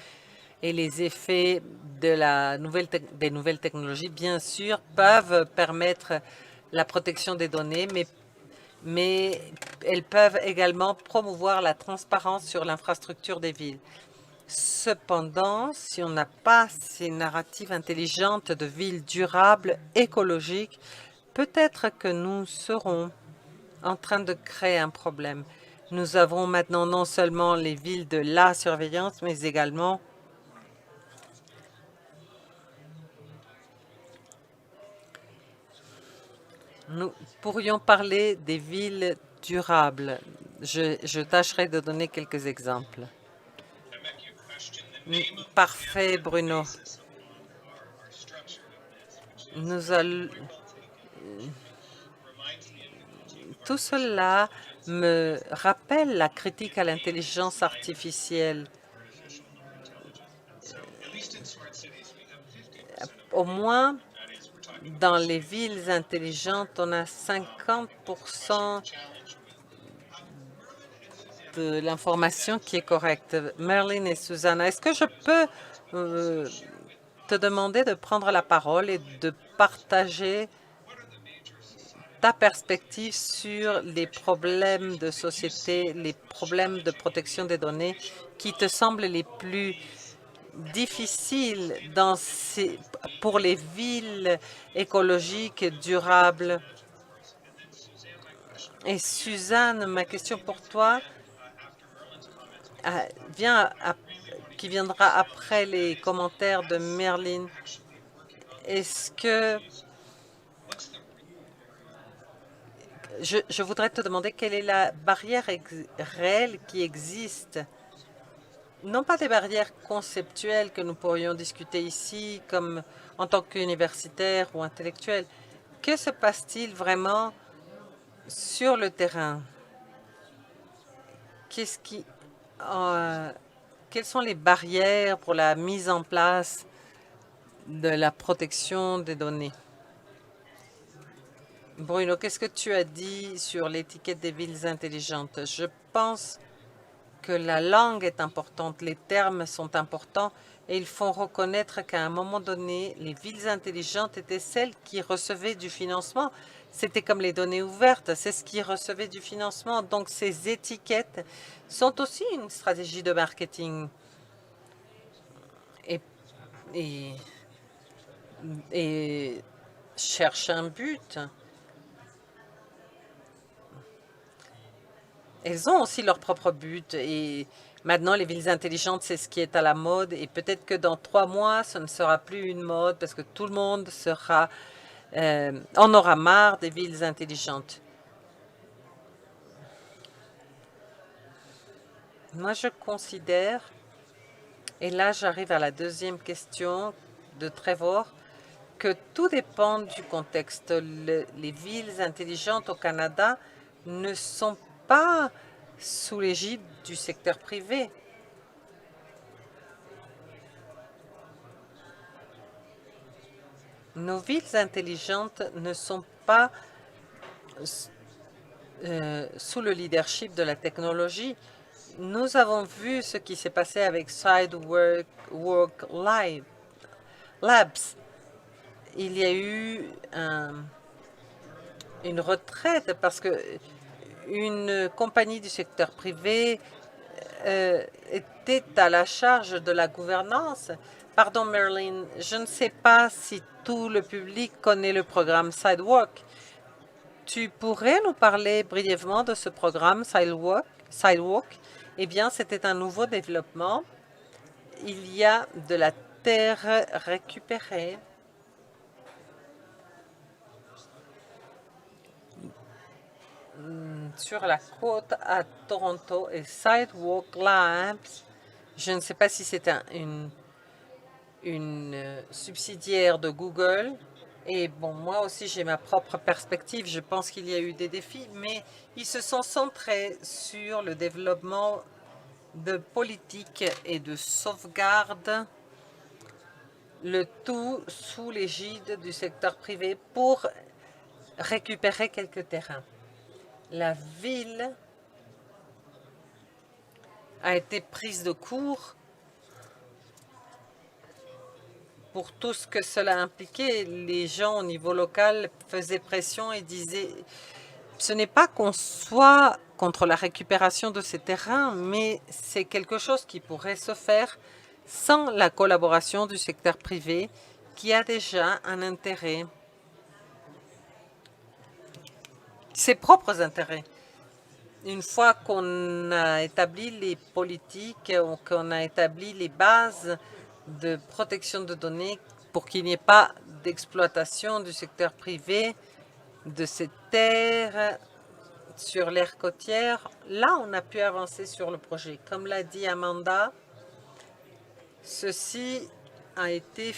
Et les effets des nouvelles technologies, bien sûr, peuvent permettre la protection des données, mais elles peuvent également promouvoir la transparence sur l'infrastructure des villes. Cependant, si on n'a pas ces narratives intelligentes de villes durables, écologiques, peut-être que nous serons en train de créer un problème. Nous avons maintenant non seulement les villes de la surveillance, mais également nous pourrions parler des villes durables. Je tâcherai de donner quelques exemples. Parfait, Bruno. Tout cela me rappelle la critique à l'intelligence artificielle. Au moins, dans les villes intelligentes, on a 50% de l'information qui est correcte. Merlin et Susanna, est-ce que je peux te demander de prendre la parole et de partager ta perspective sur les problèmes de société, les problèmes de protection des données qui te semblent les plus difficiles pour les villes écologiques durables? Et Suzanne, ma question pour toi qui viendra après les commentaires de Merlin. Est-ce que je voudrais te demander quelle est la barrière réelle qui existe? Non pas des barrières conceptuelles que nous pourrions discuter ici, comme en tant qu'universitaire ou intellectuel. Que se passe-t-il vraiment sur le terrain? Quelles sont les barrières pour la mise en place de la protection des données? Bruno, qu'est-ce que tu as dit sur l'étiquette des villes intelligentes? Je pense que la langue est importante, les termes sont importants et ils font reconnaître qu'à un moment donné, les villes intelligentes étaient celles qui recevaient du financement. C'était comme les données ouvertes, c'est ce qui recevait du financement. Donc ces étiquettes sont aussi une stratégie de marketing et, et, et cherchent un but. Elles ont aussi leur propre but et maintenant les villes intelligentes, c'est ce qui est à la mode et peut-être que dans 3 mois, ce ne sera plus une mode parce que tout le monde en aura marre des villes intelligentes. Moi, je considère, et là j'arrive à la deuxième question de Trevor, que tout dépend du contexte. Les villes intelligentes au Canada ne sont pas sous l'égide du secteur privé. Nos villes intelligentes ne sont pas sous le leadership de la technologie. Nous avons vu ce qui s'est passé avec Sidewalk Labs. Il y a eu une retraite parce que une compagnie du secteur privé était à la charge de la gouvernance. Pardon, Marilyn, je ne sais pas si tout le public connaît le programme Sidewalk. Tu pourrais nous parler brièvement de ce programme Sidewalk? Eh bien, c'était un nouveau développement. Il y a de la terre récupérée. Sur la côte à Toronto et Sidewalk Labs, je ne sais pas si c'est une subsidiaire de Google. Et bon, moi aussi, j'ai ma propre perspective. Je pense qu'il y a eu des défis, mais ils se sont centrés sur le développement de politiques et de sauvegarde, le tout sous l'égide du secteur privé pour récupérer quelques terrains. La ville a été prise de court pour tout ce que cela impliquait. Les gens au niveau local faisaient pression et disaient « ce n'est pas qu'on soit contre la récupération de ces terrains, mais c'est quelque chose qui pourrait se faire sans la collaboration du secteur privé qui a déjà un intérêt, ses propres intérêts. » Une fois qu'on a établi les politiques, qu'on a établi les bases de protection de données pour qu'il n'y ait pas d'exploitation du secteur privé de ces terres sur l'aire côtière, là, on a pu avancer sur le projet. Comme l'a dit Amanda, ceci a été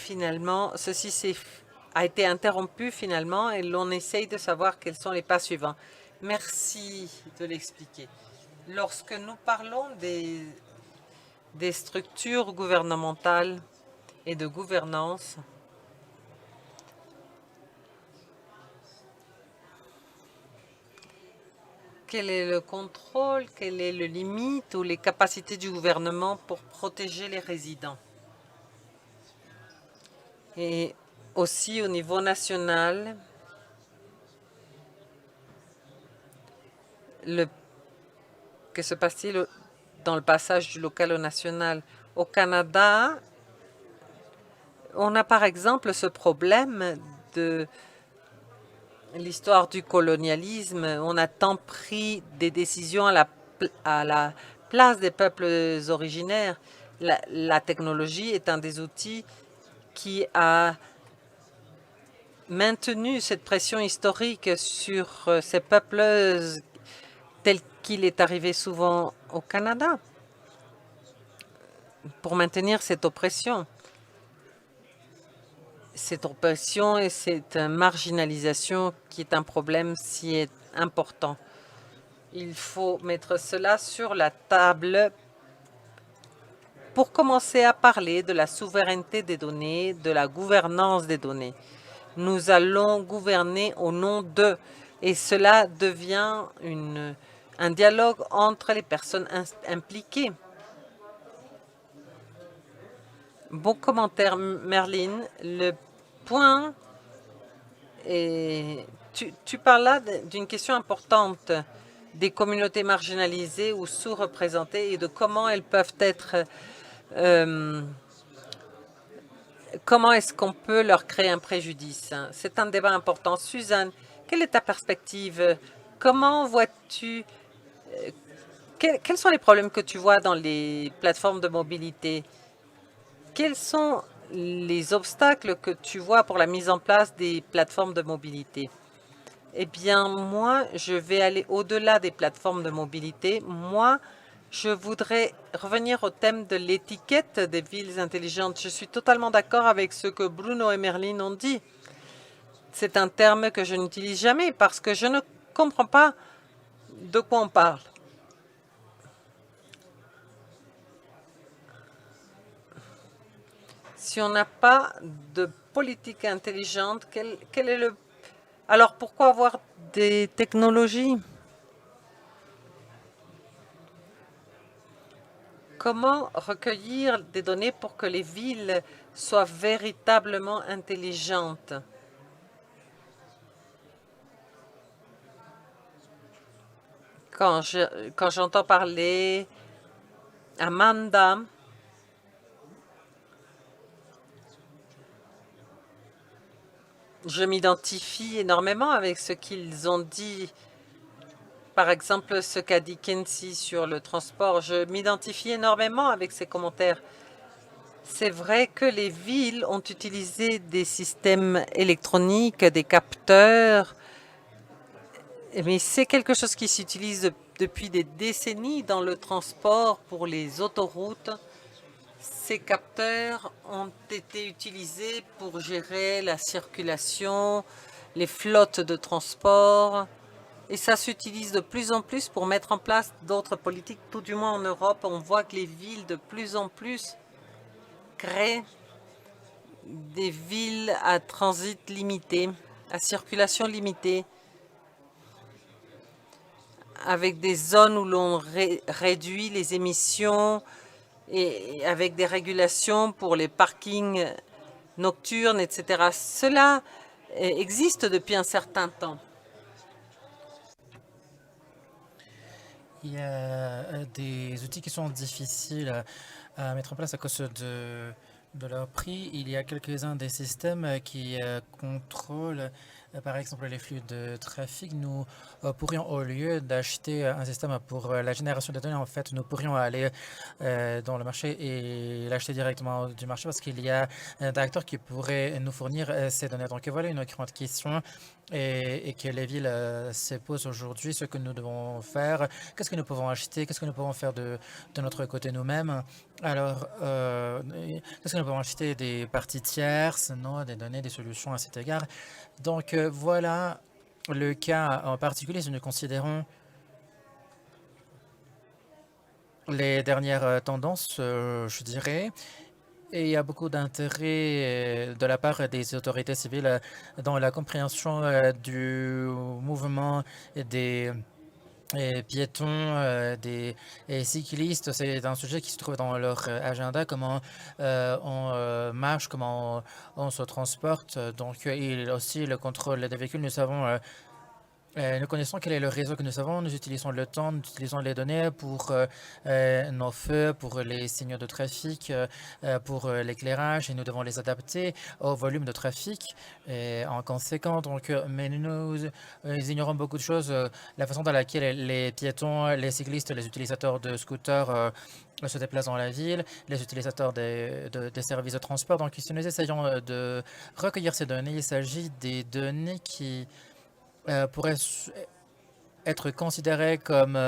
interrompu finalement et l'on essaye de savoir quels sont les pas suivants. Merci de l'expliquer. Lorsque nous parlons des structures gouvernementales et de gouvernance, quel est le contrôle, quelle est le limite ou les capacités du gouvernement pour protéger les résidents? Et aussi au niveau national, que se passe-t-il dans le passage du local au national? Au Canada, on a par exemple ce problème de l'histoire du colonialisme. On a tant pris des décisions à la place des peuples originaires. La technologie est un des outils qui a maintenu cette pression historique sur ces peuples tel qu'il est arrivé souvent au Canada pour maintenir cette oppression. Cette oppression et cette marginalisation qui est un problème si important. Il faut mettre cela sur la table pour commencer à parler de la souveraineté des données, de la gouvernance des données. Nous allons gouverner au nom d'eux et cela devient un dialogue entre les personnes impliquées. Bon commentaire, Merlin. Le point est... Tu parles là d'une question importante des communautés marginalisées ou sous-représentées et de comment elles peuvent être... comment est-ce qu'on peut leur créer un préjudice? C'est un débat important. Suzanne, quelle est ta perspective? Comment vois-tu... quels sont les problèmes que tu vois dans les plateformes de mobilité? Quels sont les obstacles que tu vois pour la mise en place des plateformes de mobilité? Eh bien, moi, je vais aller au-delà des plateformes de mobilité. Moi, je voudrais revenir au thème de l'étiquette des villes intelligentes. Je suis totalement d'accord avec ce que Bruno et Merlin ont dit. C'est un terme que je n'utilise jamais parce que je ne comprends pas de quoi on parle. Si on n'a pas de politique intelligente, quel est le... Alors pourquoi avoir des technologies? Comment recueillir des données pour que les villes soient véritablement intelligentes? Quand j'entends parler Amanda, je m'identifie énormément avec ce qu'ils ont dit. Par exemple, ce qu'a dit Kenzie sur le transport, je m'identifie énormément avec ces commentaires. C'est vrai que les villes ont utilisé des systèmes électroniques, des capteurs, mais c'est quelque chose qui s'utilise depuis des décennies dans le transport pour les autoroutes. Ces capteurs ont été utilisés pour gérer la circulation, les flottes de transport. Et ça s'utilise de plus en plus pour mettre en place d'autres politiques. Tout du moins en Europe, on voit que les villes de plus en plus créent des villes à transit limité, à circulation limitée, avec des zones où l'on réduit les émissions et avec des régulations pour les parkings nocturnes, etc. Cela existe depuis un certain temps. Il y a des outils qui sont difficiles à mettre en place à cause de leur prix. Il y a quelques-uns des systèmes qui contrôlent, par exemple, les flux de trafic. Nous pourrions, au lieu d'acheter un système pour la génération de données, en fait, nous pourrions aller dans le marché et l'acheter directement du marché parce qu'il y a d'acteurs qui pourraient nous fournir ces données. Donc voilà une grande question et que les villes se posent aujourd'hui, ce que nous devons faire, qu'est-ce que nous pouvons acheter, qu'est-ce que nous pouvons faire de notre côté nous-mêmes. Alors, qu'est-ce que nous pouvons acheter des parties tierces, non, des données, des solutions à cet égard. Donc voilà le cas en particulier si nous considérons les dernières tendances, je dirais. Et il y a beaucoup d'intérêt de la part des autorités civiles dans la compréhension du mouvement des piétons, des cyclistes. C'est un sujet qui se trouve dans leur agenda, comment on marche, comment on se transporte. Donc, il y a aussi le contrôle des véhicules. Nous connaissons quel est le réseau que nous avons, nous utilisons le temps, nous utilisons les données pour nos feux, pour les signaux de trafic, pour l'éclairage et nous devons les adapter au volume de trafic en conséquent. Donc, mais nous ignorons beaucoup de choses, la façon dans laquelle les piétons, les cyclistes, les utilisateurs de scooters se déplacent dans la ville, les utilisateurs des services de transport. Donc, si nous essayons de recueillir ces données, il s'agit des données qui pourraient être considérées comme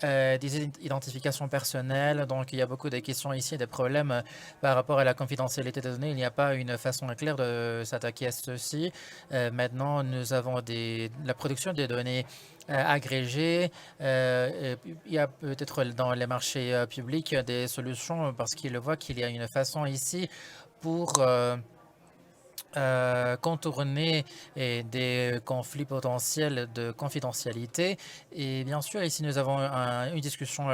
des identifications personnelles. Donc, il y a beaucoup de questions ici, des problèmes par rapport à la confidentialité des données. Il n'y a pas une façon claire de s'attaquer à ceci. Maintenant, nous avons la production des données agrégées. Il y a peut-être dans les marchés publics des solutions parce qu'ils voient qu'il y a une façon ici pour contourner des conflits potentiels de confidentialité. Et bien sûr, ici, nous avons une discussion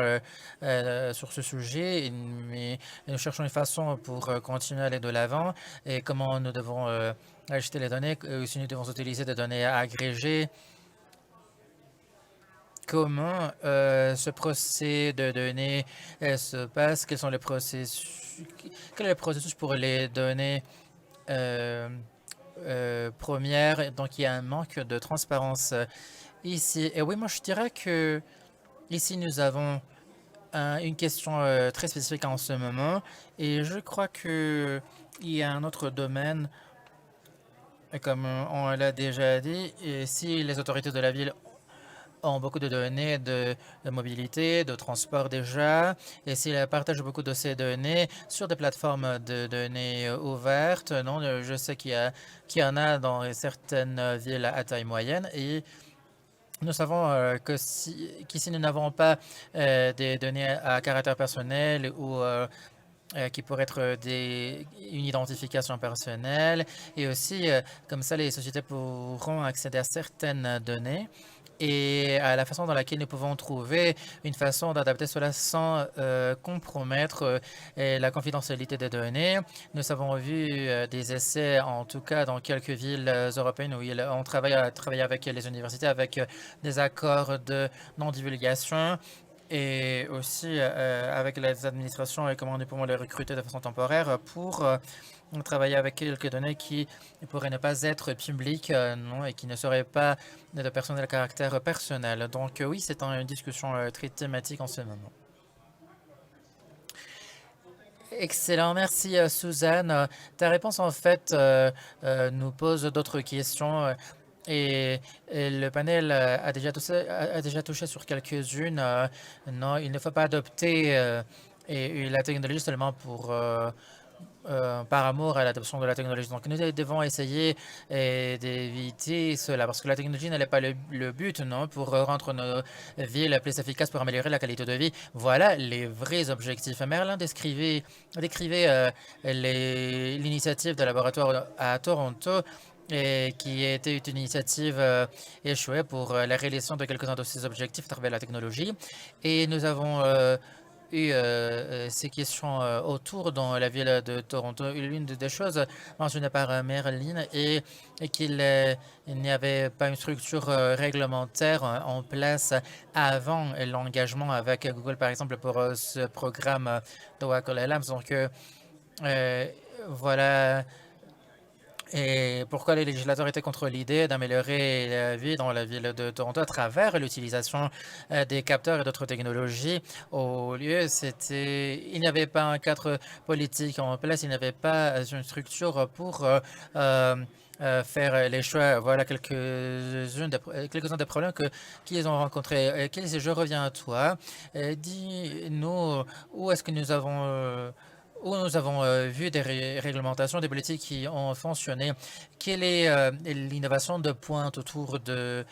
sur ce sujet, mais nous cherchons une façon pour continuer à aller de l'avant et comment nous devons acheter les données, si nous devons utiliser des données agrégées. Comment ce procès de données se passe? Quels sont les processus? Quel est le processus pour les données premières? Donc, il y a un manque de transparence ici. Et oui, moi, je dirais que ici, nous avons une question très spécifique en ce moment. Et je crois qu'il y a un autre domaine, comme on l'a déjà dit, et si les autorités de la ville ont beaucoup de données de mobilité, de transport déjà, et s'ils partagent beaucoup de ces données sur des plateformes de données ouvertes, non, je sais qu'il y en a dans certaines villes à taille moyenne, et nous savons qu'ici nous n'avons pas des données à caractère personnel ou qui pourraient être une identification personnelle, et aussi, comme ça, les sociétés pourront accéder à certaines données et à la façon dans laquelle nous pouvons trouver une façon d'adapter cela sans compromettre la confidentialité des données. Nous avons vu des essais, en tout cas dans quelques villes européennes, où on travaille avec les universités, avec des accords de non-divulgation et aussi avec les administrations et comment nous pouvons les recruter de façon temporaire pour travailler avec quelques données qui pourraient ne pas être publiques non, et qui ne seraient pas de personnel à caractère personnel. Donc oui, c'est une discussion très thématique en ce moment. Excellent, merci Suzanne. Ta réponse en fait nous pose d'autres questions. Et le panel a déjà touché sur quelques-unes. Non, il ne faut pas adopter la technologie seulement par amour à l'adoption de la technologie. Donc, nous devons essayer d'éviter cela parce que la technologie n'est pas le but, non, pour rendre nos villes plus efficaces, pour améliorer la qualité de vie. Voilà les vrais objectifs. Merlin décrivait l'initiative de laboratoire à Toronto et qui était une initiative échouée pour la réalisation de quelques-uns de ces objectifs à travers la technologie. Et nous avons eu ces questions autour dans la ville de Toronto. L'une des choses mentionnées par Merlin est qu'il n'y avait pas une structure réglementaire en place avant l'engagement avec Google, par exemple, pour ce programme de Wackle Labs. Donc, voilà. Et pourquoi les législateurs étaient contre l'idée d'améliorer la vie dans la ville de Toronto à travers l'utilisation des capteurs et d'autres technologies. Au lieu, il n'y avait pas un cadre politique en place, il n'y avait pas une structure pour faire les choix. Voilà quelques-uns des problèmes qu'ils ont rencontrés. Kelsey, je reviens à toi. Dis-nous où est-ce que nous avons vu des réglementations, des politiques qui ont fonctionné. Quelle est l'innovation de pointe autour des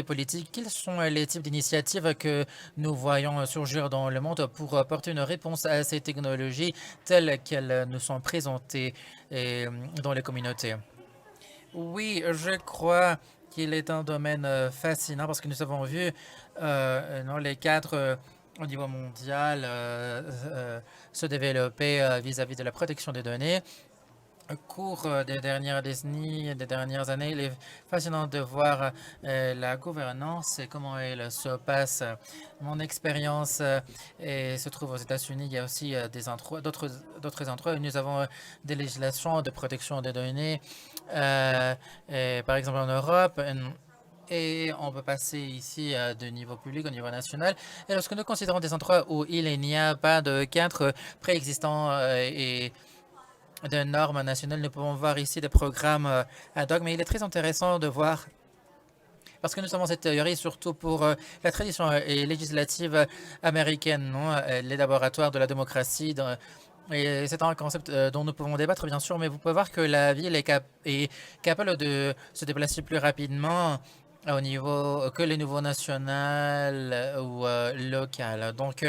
politiques? Quels sont les types d'initiatives que nous voyons surgir dans le monde pour apporter une réponse à ces technologies telles qu'elles nous sont présentées dans les communautés? Oui, je crois qu'il est un domaine fascinant parce que nous avons vu dans les cadres au niveau mondial se développer vis-à-vis de la protection des données. Au cours des dernières décennies, des dernières années, il est fascinant de voir la gouvernance et comment elle se passe. Mon expérience se trouve aux États-Unis. Il y a aussi d'autres endroits où nous avons des législations de protection des données, par exemple en Europe. Et on peut passer ici de niveau public au niveau national. Et lorsque nous considérons des endroits où il n'y a pas de cadre préexistant et de normes nationales, nous pouvons voir ici des programmes ad hoc. Mais il est très intéressant de voir, parce que nous avons cette théorie surtout pour la tradition législative américaine, non? Les laboratoires de la démocratie. Et c'est un concept dont nous pouvons débattre, bien sûr, mais vous pouvez voir que la ville est capable de se déplacer plus rapidement au niveau que le niveau national ou local. Donc,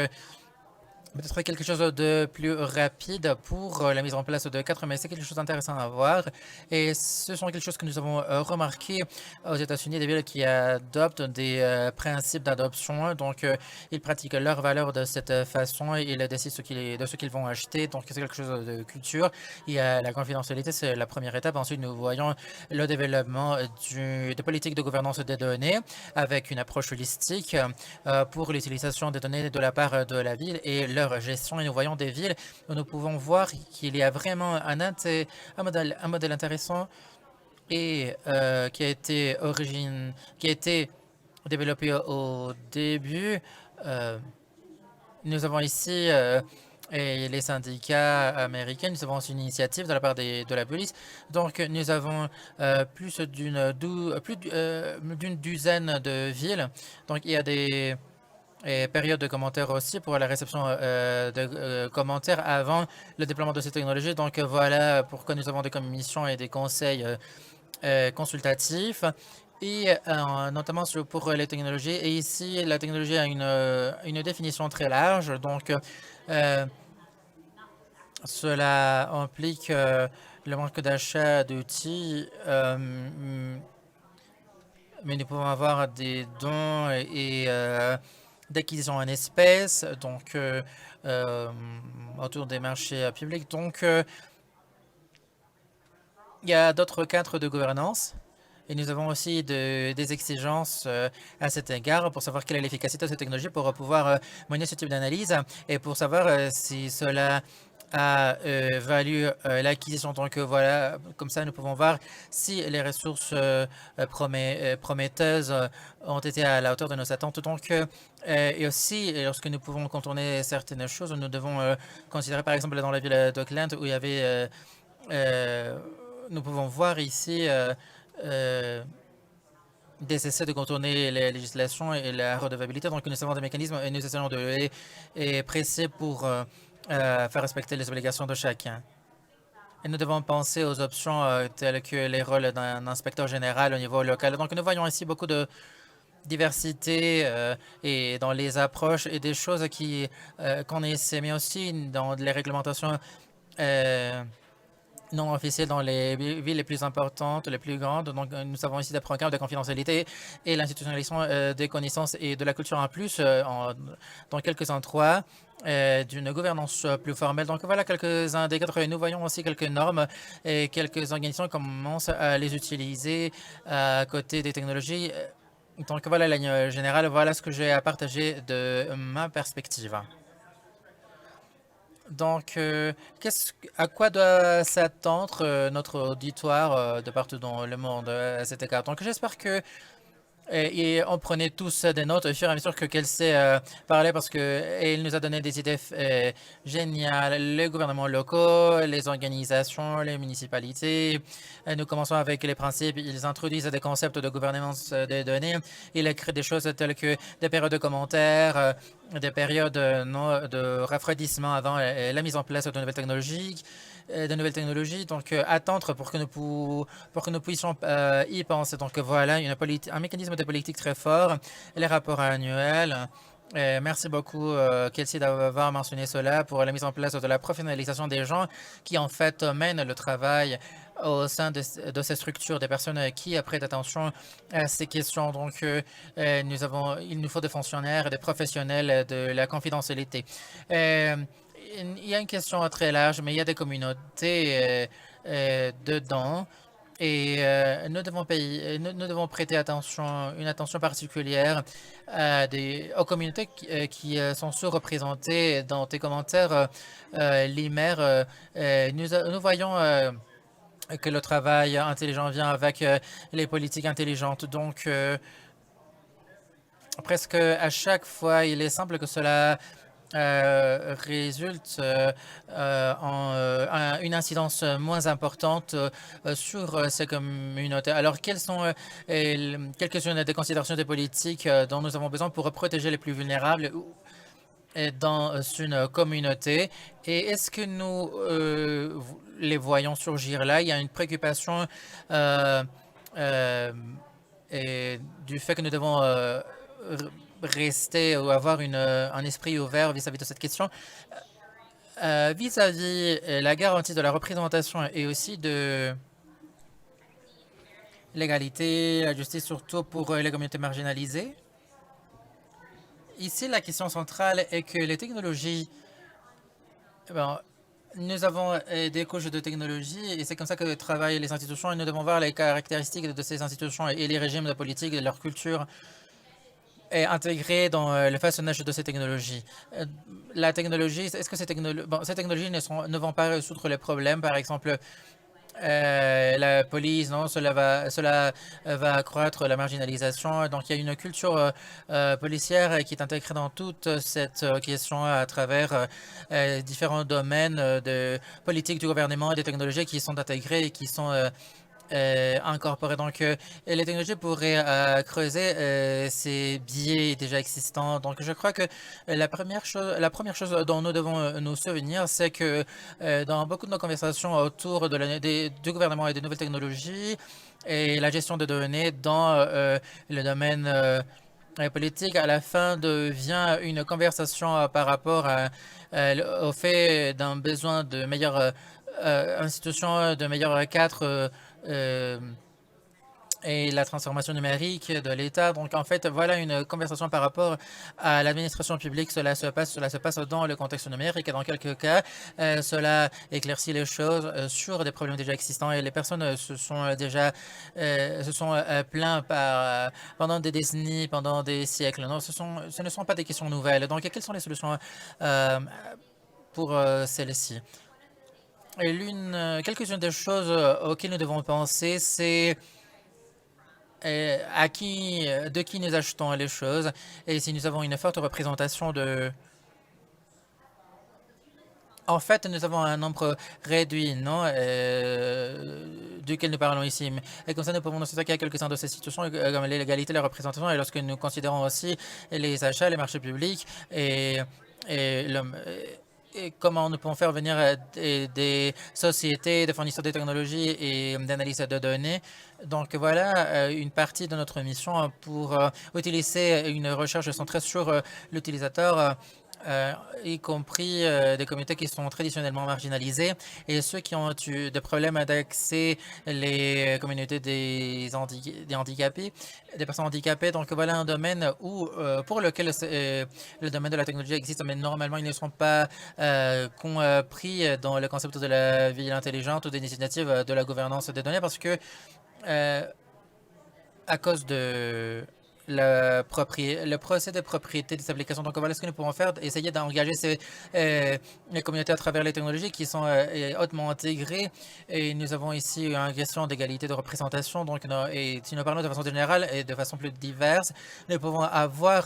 peut-être quelque chose de plus rapide pour la mise en place de 4, mais c'est quelque chose d'intéressant à voir. Et ce sont quelque chose que nous avons remarqué aux États-Unis, des villes qui adoptent des principes d'adoption. Donc, ils pratiquent leurs valeurs de cette façon. Ils décident de ce qu'ils vont acheter. Donc, c'est quelque chose de culture. Il y a la confidentialité, c'est la première étape. Ensuite, nous voyons le développement de politiques de gouvernance des données avec une approche holistique pour l'utilisation des données de la part de la ville et leur gestion. Et nous voyons des villes où nous pouvons voir qu'il y a vraiment un modèle intéressant et qui a été développé au début. Euh, Nous avons ici et les syndicats américains. Nous avons une initiative de la part de la police. Donc, nous avons plus d'une dizaine de villes. Donc, il y a des périodes de commentaires aussi pour la réception de commentaires avant le déploiement de ces technologies. Donc, voilà pourquoi nous avons des commissions et des conseils consultatifs. Et notamment pour les technologies. Et ici, la technologie a une définition très large. Donc, cela implique le manque d'achat d'outils, mais nous pouvons avoir des dons et d'acquisition en espèces, donc autour des marchés publics. Donc, il y a d'autres cadres de gouvernance. Et nous avons aussi des exigences à cet égard pour savoir quelle est l'efficacité de cette technologie pour pouvoir mener ce type d'analyse et pour savoir si cela a valu l'acquisition. Donc voilà, comme ça nous pouvons voir si les ressources prometteuses ont été à la hauteur de nos attentes. Donc, et aussi, lorsque nous pouvons contourner certaines choses, nous devons considérer par exemple dans la ville d'Auckland où il y avait, nous pouvons voir ici des essais de contourner les législations et la redevabilité. Donc, nous avons des mécanismes et nous essayons de les presser pour faire respecter les obligations de chacun. Et nous devons penser aux options telles que les rôles d'un inspecteur général au niveau local. Donc, nous voyons ici beaucoup de diversité et dans les approches et des choses qu'on essaie, mais aussi dans les réglementations non officielles dans les villes les plus importantes, les plus grandes. Donc, nous avons ici des programmes de confidentialité et l'institutionnalisation des connaissances et de la culture en plus dans quelques endroits d'une gouvernance plus formelle. Donc, voilà quelques-uns des cadres. Nous voyons aussi quelques normes et quelques organisations commencent à les utiliser à côté des technologies. Donc, voilà la ligne générale. Voilà ce que j'ai à partager de ma perspective. Donc, à quoi doit s'attendre notre auditoire de partout dans le monde à cet égard? Donc, j'espère que et on prenait tous des notes au fur et à mesure que Kelsey parlait parce qu'il nous a donné des idées géniales. Les gouvernements locaux, les organisations, les municipalités. Nous commençons avec les principes. Ils introduisent des concepts de gouvernance des données. Ils créent des choses telles que des périodes de commentaires, des périodes de rafraîchissement avant la mise en place de nouvelles technologies. Donc, attendre pour que nous puissions y penser. Donc, voilà, un mécanisme de politique très fort, les rapports annuels. Merci beaucoup, Kelsey, d'avoir mentionné cela pour la mise en place de la professionnalisation des gens qui, en fait, mènent le travail au sein de ces structures, des personnes qui prêtent attention à ces questions. Donc, il nous faut des fonctionnaires, des professionnels de la confidentialité. Il y a une question très large, mais il y a des communautés dedans. Et nous devons prêter une attention particulière aux communautés qui sont sous-représentées dans tes commentaires, Limer. Nous voyons que le travail intelligent vient avec les politiques intelligentes. Donc, presque à chaque fois, il est simple que cela résulte en une incidence moins importante sur ces communautés. Alors, quelles sont quelques-unes des considérations des politiques dont nous avons besoin pour protéger les plus vulnérables dans une communauté? Et est-ce que nous les voyons surgir là? Il y a une préoccupation et du fait que nous devons rester ou avoir un esprit ouvert vis-à-vis de cette question. Vis-à-vis la garantie de la représentation et aussi de l'égalité, la justice surtout pour les communautés marginalisées. Ici, la question centrale est que les technologies, bon, nous avons des couches de technologie et c'est comme ça que travaillent les institutions et nous devons voir les caractéristiques de ces institutions et les régimes de politique et leur culture est intégrée dans le façonnage de ces technologies. La technologie, est-ce que ces technologies ne vont pas résoudre les problèmes, par exemple, la police, non, cela va accroître la marginalisation. Donc, il y a une culture policière qui est intégrée dans toute cette question à travers différents domaines de politique du gouvernement et des technologies qui sont intégrées et qui sont incorporées. Donc, les technologies pourraient creuser ces biais déjà existants. Donc, je crois que la première chose dont nous devons nous souvenir, c'est que dans beaucoup de nos conversations autour du gouvernement et des nouvelles technologies et la gestion de données dans le domaine politique, à la fin devient une conversation par rapport au fait d'un besoin de meilleures institutions, de meilleurs cadres et la transformation numérique de l'État. Donc, en fait, voilà une conversation par rapport à l'administration publique. Cela se passe dans le contexte numérique et dans quelques cas, cela éclaircit les choses sur des problèmes déjà existants et les personnes se sont plaints pendant des décennies, pendant des siècles. Non, ce ne sont pas des questions nouvelles. Donc, quelles sont les solutions pour celles-ci? Et quelques-unes des choses auxquelles nous devons penser, c'est de qui nous achetons les choses et si nous avons une forte représentation En fait, nous avons un nombre réduit, non, duquel nous parlons ici. Et comme ça, nous pouvons nous attaquer à quelques-uns de ces situations, comme l'égalité, la représentation, et lorsque nous considérons aussi les achats, les marchés publics et comment nous pouvons faire venir des sociétés, des fournisseurs de technologies et d'analyse de données. Donc voilà une partie de notre mission pour utiliser une recherche centrée sur l'utilisateur, y compris des communautés qui sont traditionnellement marginalisées et ceux qui ont eu des problèmes d'accès, les communautés des handicapés, des personnes handicapées. Donc voilà un domaine pour lequel le domaine de la technologie existe, mais normalement ils ne sont pas compris dans le concept de la ville intelligente ou des initiatives de la gouvernance des données parce que à cause de le procès de propriété des applications. Donc, voilà ce que nous pouvons faire, essayer d'engager les communautés à travers les technologies qui sont hautement intégrées. Et nous avons ici une question d'égalité de représentation. Donc, et si nous parlons de façon générale et de façon plus diverse, nous pouvons avoir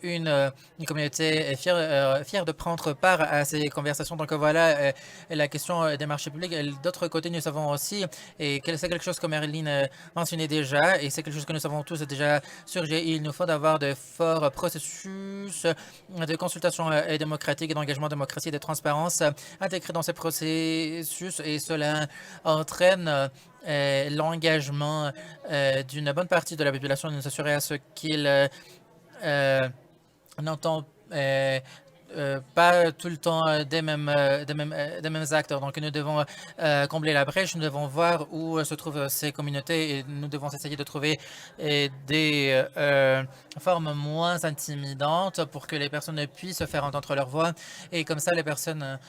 une communauté fière de prendre part à ces conversations. Donc, voilà la question des marchés publics. D'autre côté, nous savons aussi, et c'est quelque chose que Marilyn mentionnait déjà, et c'est quelque chose que nous savons tous déjà il nous faut d'avoir de forts processus de consultation démocratique et d'engagement démocratique et de transparence intégrés dans ces processus et cela entraîne l'engagement d'une bonne partie de la population de nous assurer à ce qu'ils n'entendent pas tout le temps des mêmes acteurs. Donc, nous devons combler la brèche, nous devons voir où se trouvent ces communautés et nous devons essayer de trouver des formes moins intimidantes pour que les personnes puissent faire entendre leur voix. Et comme ça, les personnes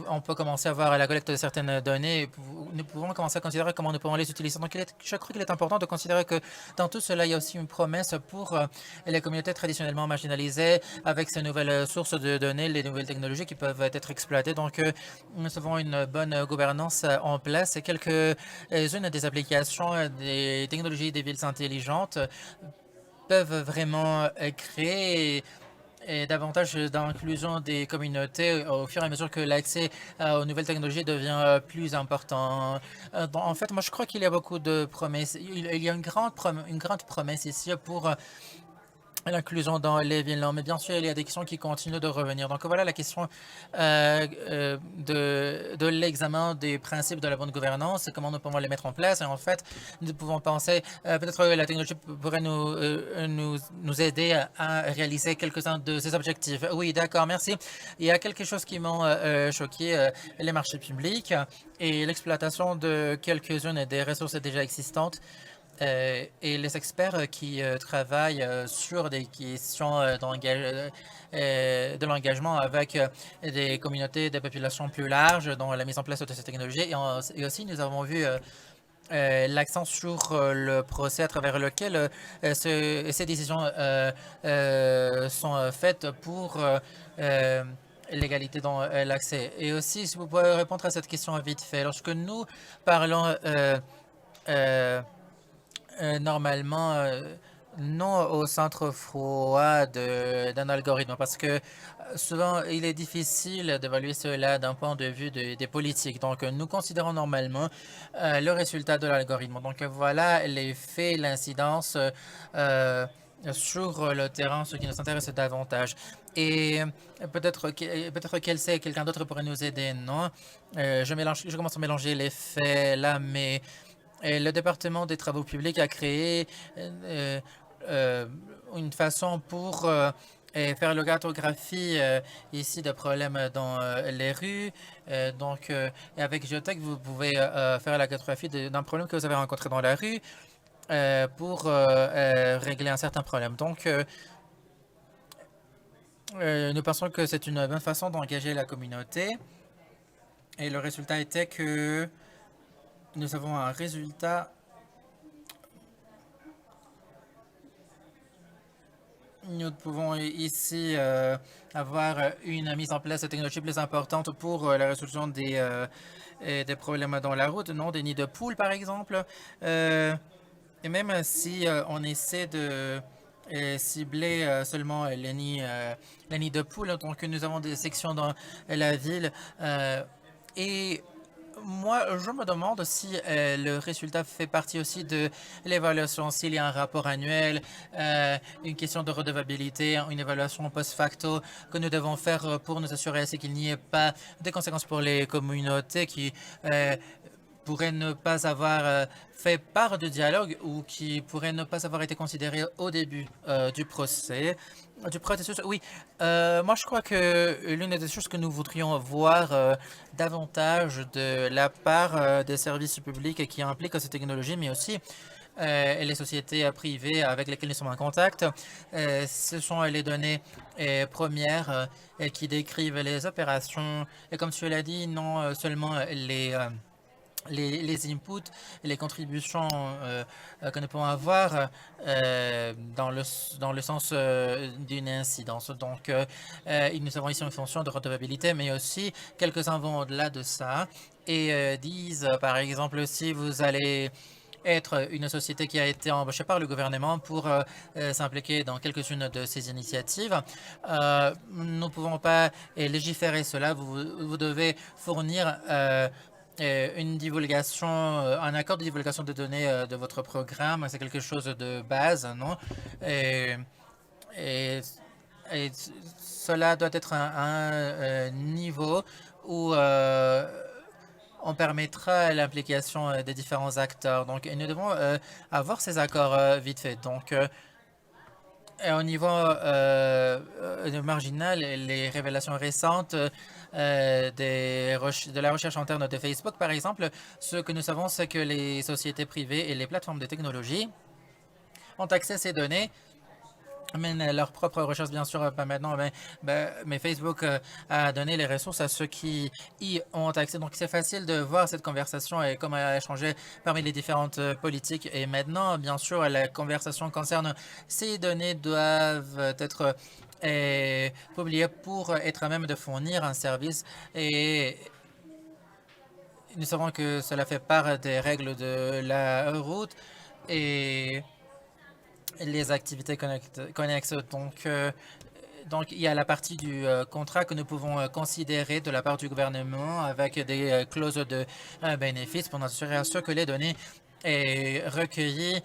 on peut commencer à voir la collecte de certaines données. Nous pouvons commencer à considérer comment nous pouvons les utiliser. Donc, je crois qu'il est important de considérer que dans tout cela, il y a aussi une promesse pour les communautés traditionnellement marginalisées avec ces nouvelles sources de données, les nouvelles technologies qui peuvent être exploitées. Donc, nous avons une bonne gouvernance en place et quelques-unes des applications des technologies des villes intelligentes peuvent vraiment créer et davantage d'inclusion des communautés au fur et à mesure que l'accès aux nouvelles technologies devient plus important. En fait, moi, je crois qu'il y a beaucoup de promesses. Il y a une grande promesse ici pour l'inclusion dans les villes. Non, mais bien sûr, il y a des questions qui continuent de revenir. Donc voilà la question de l'examen des principes de la bonne gouvernance et comment nous pouvons les mettre en place. Et en fait, nous pouvons penser, peut-être la technologie pourrait nous aider à réaliser quelques-uns de ces objectifs. Oui, d'accord, merci. Il y a quelque chose qui m'a choqué, les marchés publics et l'exploitation de quelques-unes des ressources déjà existantes. Et les experts qui travaillent sur des questions de l'engagement avec des communautés de populations plus larges dans la mise en place de ces technologies. Et aussi, nous avons vu l'accent sur le procès à travers lequel ces décisions sont faites pour l'égalité dans l'accès. Et aussi, si vous pouvez répondre à cette question vite fait, lorsque nous parlons normalement, non au centre froid d'un algorithme, parce que souvent, il est difficile d'évaluer cela d'un point de vue des politiques. Donc, nous considérons normalement le résultat de l'algorithme. Donc, voilà les faits, l'incidence sur le terrain, ce qui nous intéresse davantage. Et peut-être quelqu'un d'autre pourrait nous aider, non? Je commence à mélanger les faits là, mais et le département des travaux publics a créé une façon pour faire la cartographie ici de problèmes dans les rues. Et avec Geotech, vous pouvez faire la cartographie d'un problème que vous avez rencontré dans la rue pour régler un certain problème. Donc, nous pensons que c'est une bonne façon d'engager la communauté. Et le résultat était que nous avons un résultat. Nous pouvons ici avoir une mise en place de technologies plus importante pour la résolution des problèmes dans la route, non, des nids de poules, par exemple. Et même si on essaie de cibler seulement les nids de poules, donc nous avons des sections dans la ville et moi, je me demande si le résultat fait partie aussi de l'évaluation, s'il y a un rapport annuel, une question de redevabilité, une évaluation post-facto que nous devons faire pour nous assurer qu'il n'y ait pas de conséquences pour les communautés qui pourraient ne pas avoir fait part du dialogue ou qui pourraient ne pas avoir été considérés au début du procès. Du processus, oui. Moi, je crois que l'une des choses que nous voudrions voir davantage de la part des services publics qui impliquent ces technologies, mais aussi les sociétés privées avec lesquelles nous sommes en contact, ce sont les données premières qui décrivent les opérations. Et comme tu l'as dit, non seulement les inputs, les contributions que nous pouvons avoir dans le sens d'une incidence. Donc, nous avons ici une fonction de redevabilité, mais aussi quelques-uns vont au-delà de ça et disent, par exemple, si vous allez être une société qui a été embauchée par le gouvernement pour s'impliquer dans quelques-unes de ces initiatives. Nous ne pouvons pas légiférer cela. Vous devez fournir une divulgation, un accord de divulgation de données de votre programme, c'est quelque chose de base, non? Et cela doit être un niveau où on permettra l'implication des différents acteurs. Donc, et nous devons avoir ces accords vite fait. Donc, au niveau marginal, les révélations récentes de la recherche interne de Facebook, par exemple, ce que nous savons, c'est que les sociétés privées et les plateformes de technologie ont accès à ces données, mènent leur propre recherche, bien sûr, pas maintenant, mais Facebook a donné les ressources à ceux qui y ont accès. Donc, c'est facile de voir cette conversation et comment elle a changé parmi les différentes politiques. Et maintenant, bien sûr, la conversation concerne ces données doivent être publiées pour être à même de fournir un service. Et nous savons que cela fait part des règles de la route et les activités connexes. Donc, il y a la partie du contrat que nous pouvons considérer de la part du gouvernement avec des clauses de bénéfices pour nous assurer que les données recueillies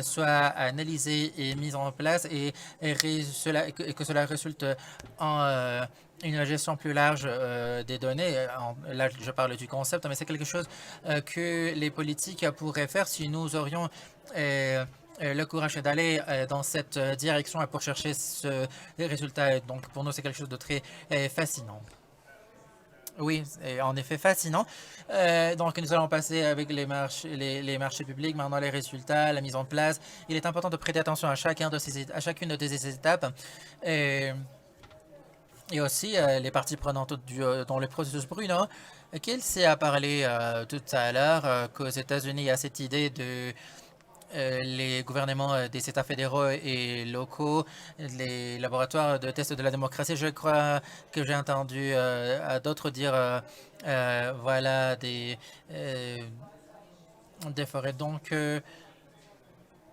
soient analysées et mises en place que cela résulte en une gestion plus large des données. Là, je parle du concept, mais c'est quelque chose que les politiques pourraient faire si nous aurions le courage d'aller dans cette direction pour chercher ce résultat. Donc, pour nous, c'est quelque chose de très fascinant. Oui, c'est en effet fascinant. Donc, nous allons passer avec les marchés publics, maintenant les résultats, la mise en place. Il est important de prêter attention à chacune de ces étapes. Et aussi les parties prenantes dans le processus. Bruno, Kelsey a parlé tout à l'heure qu'aux États-Unis, il y a cette idée de les gouvernements des États fédéraux et locaux, les laboratoires de tests de la démocratie. Je crois que j'ai entendu à d'autres dire, voilà, des forêts. Donc,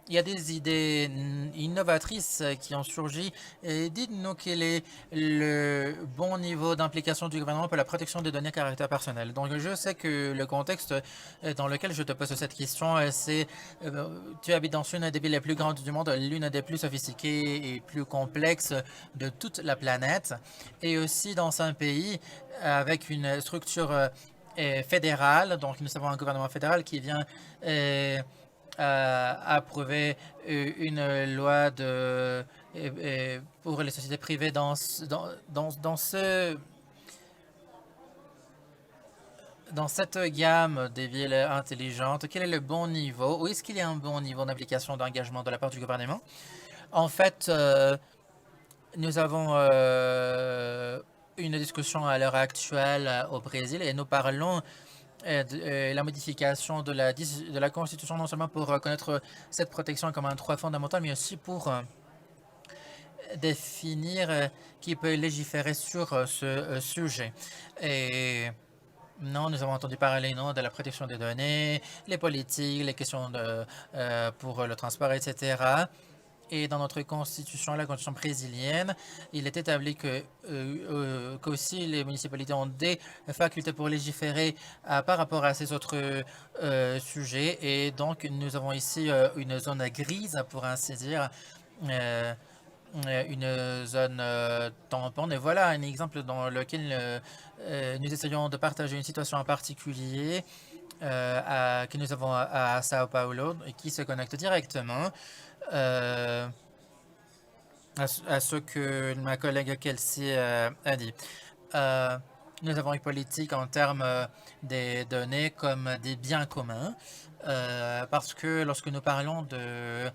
il y a des idées innovatrices qui ont surgi. Et dites-nous quel est le bon niveau d'implication du gouvernement pour la protection des données à caractère personnel. Donc, je sais que le contexte dans lequel je te pose cette question, c'est tu habites dans une des villes les plus grandes du monde, l'une des plus sophistiquées et plus complexes de toute la planète, et aussi dans un pays avec une structure fédérale. Donc, nous avons un gouvernement fédéral qui vient approuver une loi pour les sociétés privées dans cette gamme des villes intelligentes. Quel est le bon niveau? Ou est-ce qu'il y a un bon niveau d'implication, d'engagement de la part du gouvernement? En fait, nous avons une discussion à l'heure actuelle au Brésil et nous parlons de la modification de la Constitution, non seulement pour reconnaître cette protection comme un droit fondamental, mais aussi pour définir qui peut légiférer sur ce sujet. Et non, nous avons entendu parler non, de la protection des données, les politiques, les questions pour le transport, etc. Et dans notre constitution, la constitution brésilienne, il est établi qu'aussi les municipalités ont des facultés pour légiférer par rapport à ces autres sujets. Et donc, nous avons ici une zone grise, pour ainsi dire, une zone tampon. Et voilà un exemple dans lequel nous essayons de partager une situation en particulier que nous avons à Sao Paulo et qui se connecte directement à ce que ma collègue Kelsey a dit. Nous avons une politique en termes des données comme des biens communs, parce que lorsque nous parlons de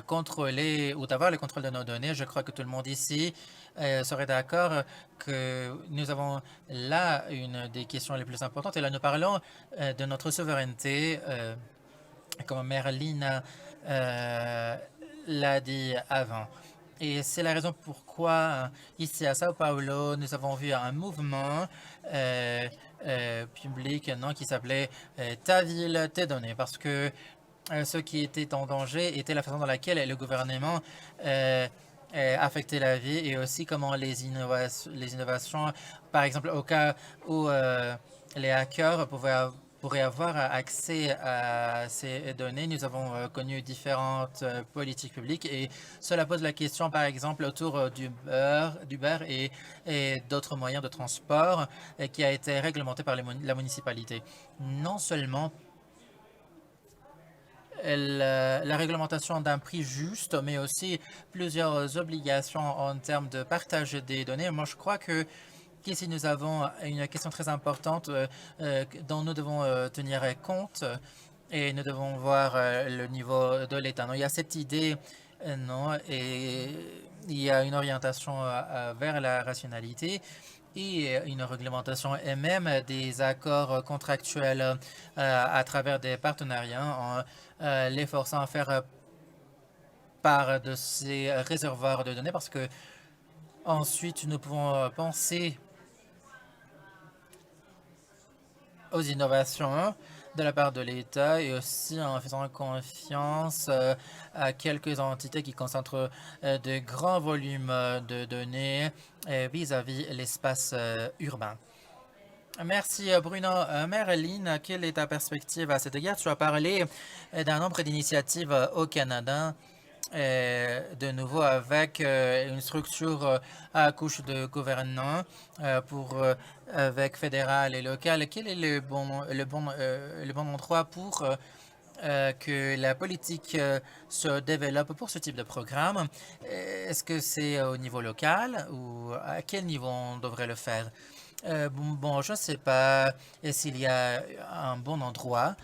contrôler ou d'avoir le contrôle de nos données, je crois que tout le monde ici serait d'accord que nous avons là une des questions les plus importantes. Et là, nous parlons de notre souveraineté, comme Merlina l'a dit avant. Et c'est la raison pourquoi, ici à Sao Paulo, nous avons vu un mouvement public non, qui s'appelait Ta ville, tes données, parce que ce qui était en danger était la façon dans laquelle le gouvernement affectait la vie et aussi comment les innovations, par exemple, au cas où les hackers pourraient avoir accès à ces données. Nous avons connu différentes politiques publiques et cela pose la question, par exemple, autour d'Uber et d'autres moyens de transport qui a été réglementé par la municipalité. Non seulement la réglementation d'un prix juste, mais aussi plusieurs obligations en termes de partage des données. Moi, je crois que ici, nous avons une question très importante dont nous devons tenir compte et nous devons voir le niveau de l'État. Il y a cette idée, non, et il y a une orientation vers la rationalité et une réglementation et même des accords contractuels à travers des partenariats en les forçant à faire part de ces réservoirs de données parce que ensuite nous pouvons penser aux innovations de la part de l'État et aussi en faisant confiance à quelques entités qui concentrent de grands volumes de données vis-à-vis l'espace urbain. Merci Bruno. Marilyn, quelle est ta perspective à cet égard? Tu as parlé d'un nombre d'initiatives au Canada, de nouveau avec une structure à couche de gouvernement avec fédéral et local. Quel est le bon endroit pour que la politique se développe pour ce type de programme? Est-ce que c'est au niveau local ou à quel niveau on devrait le faire? Je ne sais pas s'il y a un bon endroit.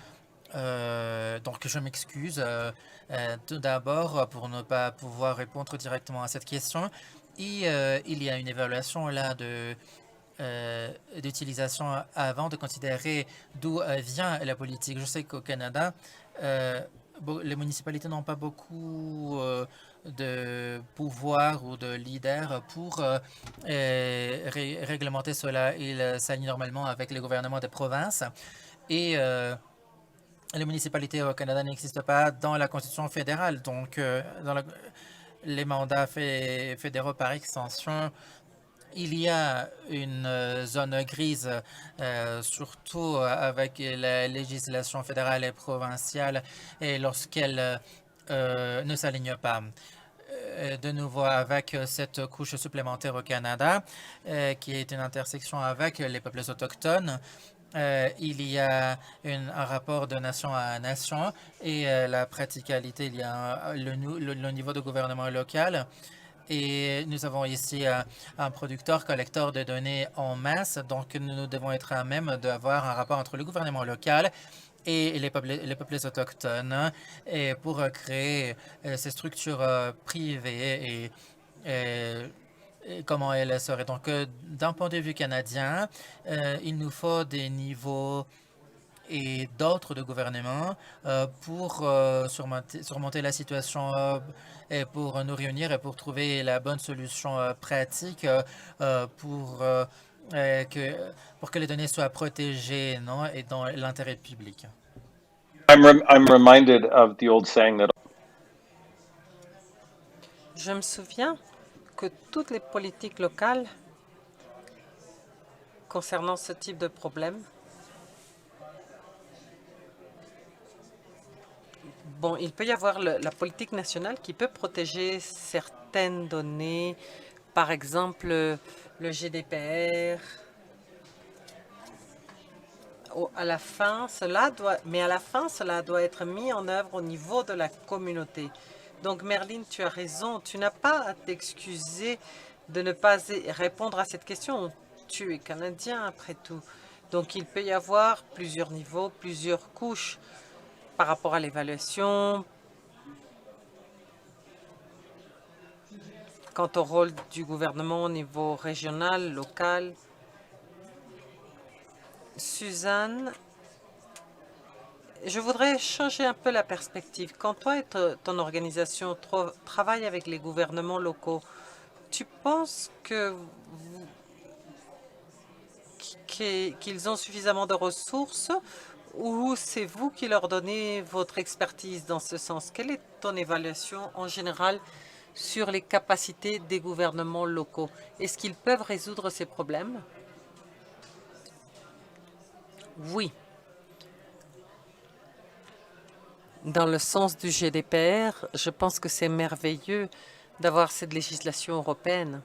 Donc, je m'excuse tout d'abord pour ne pas pouvoir répondre directement à cette question. Et il y a une évaluation là d'utilisation avant de considérer d'où vient la politique. Je sais qu'au Canada, les municipalités n'ont pas beaucoup de pouvoir ou de leader pour réglementer cela. Ils s'alignent normalement avec les gouvernements des provinces. Et les municipalités au Canada n'existent pas dans la Constitution fédérale. Donc, les mandats fédéraux par extension, il y a une zone grise, surtout avec la législation fédérale et provinciale, et lorsqu'elle ne s'aligne pas. De nouveau, avec cette couche supplémentaire au Canada, qui est une intersection avec les peuples autochtones, il y a un rapport de nation à nation et la praticalité, il y a le niveau de gouvernement local. Et nous avons ici un producteur, collecteur de données en masse. Donc, nous devons être à même d'avoir un rapport entre le gouvernement local et les peuples autochtones et pour créer ces structures privées et comment elles seraient. Donc, d'un point de vue canadien, il nous faut des niveaux et d'autres de gouvernement pour surmonter la situation et pour nous réunir et pour trouver la bonne solution pratique pour que les données soient protégées, non, et dans l'intérêt public. I'm reminded of the old saying that Je me souviens que toutes les politiques locales concernant ce type de problème, bon, il peut y avoir la politique nationale qui peut protéger certaines données, par exemple le GDPR. À la fin, cela doit être mis en œuvre au niveau de la communauté. Donc, Merlin, tu as raison. Tu n'as pas à t'excuser de ne pas répondre à cette question. Tu es Canadien, après tout. Donc, il peut y avoir plusieurs niveaux, plusieurs couches par rapport à l'évaluation, quant au rôle du gouvernement au niveau régional, local. Suzanne, je voudrais changer un peu la perspective. Quand toi et ton organisation travaillent avec les gouvernements locaux, tu penses qu'ils ont suffisamment de ressources ou c'est vous qui leur donnez votre expertise dans ce sens? Quelle est ton évaluation en général sur les capacités des gouvernements locaux? Est-ce qu'ils peuvent résoudre ces problèmes? Oui. Dans le sens du GDPR, je pense que c'est merveilleux d'avoir cette législation européenne.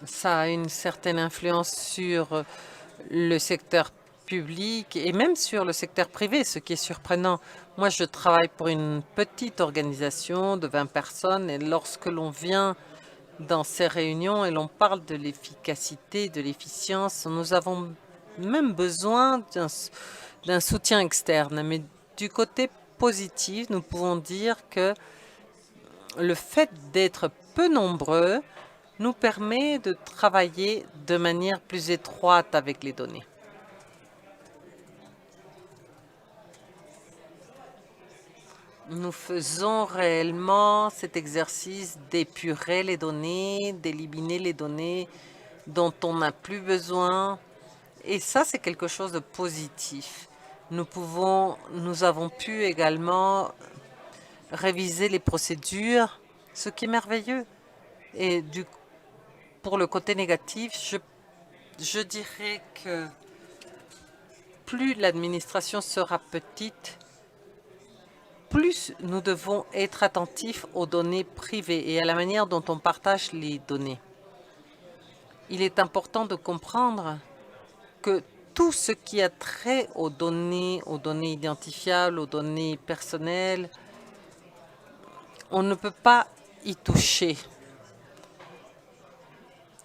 Ça a une certaine influence sur le secteur public et même sur le secteur privé, ce qui est surprenant. Moi, je travaille pour une petite organisation de 20 personnes et lorsque l'on vient dans ces réunions et l'on parle de l'efficacité, de l'efficience, nous avons même besoin d'un soutien externe. Mais du côté positif, nous pouvons dire que le fait d'être peu nombreux nous permet de travailler de manière plus étroite avec les données. Nous faisons réellement cet exercice d'épurer les données, d'éliminer les données dont on n'a plus besoin. Et ça, c'est quelque chose de positif. Nous avons pu également réviser les procédures, ce qui est merveilleux. Et pour le côté négatif, je dirais que plus l'administration sera petite, plus nous devons être attentifs aux données privées et à la manière dont on partage les données. Il est important de comprendre que tout ce qui a trait aux données identifiables, aux données personnelles, on ne peut pas y toucher.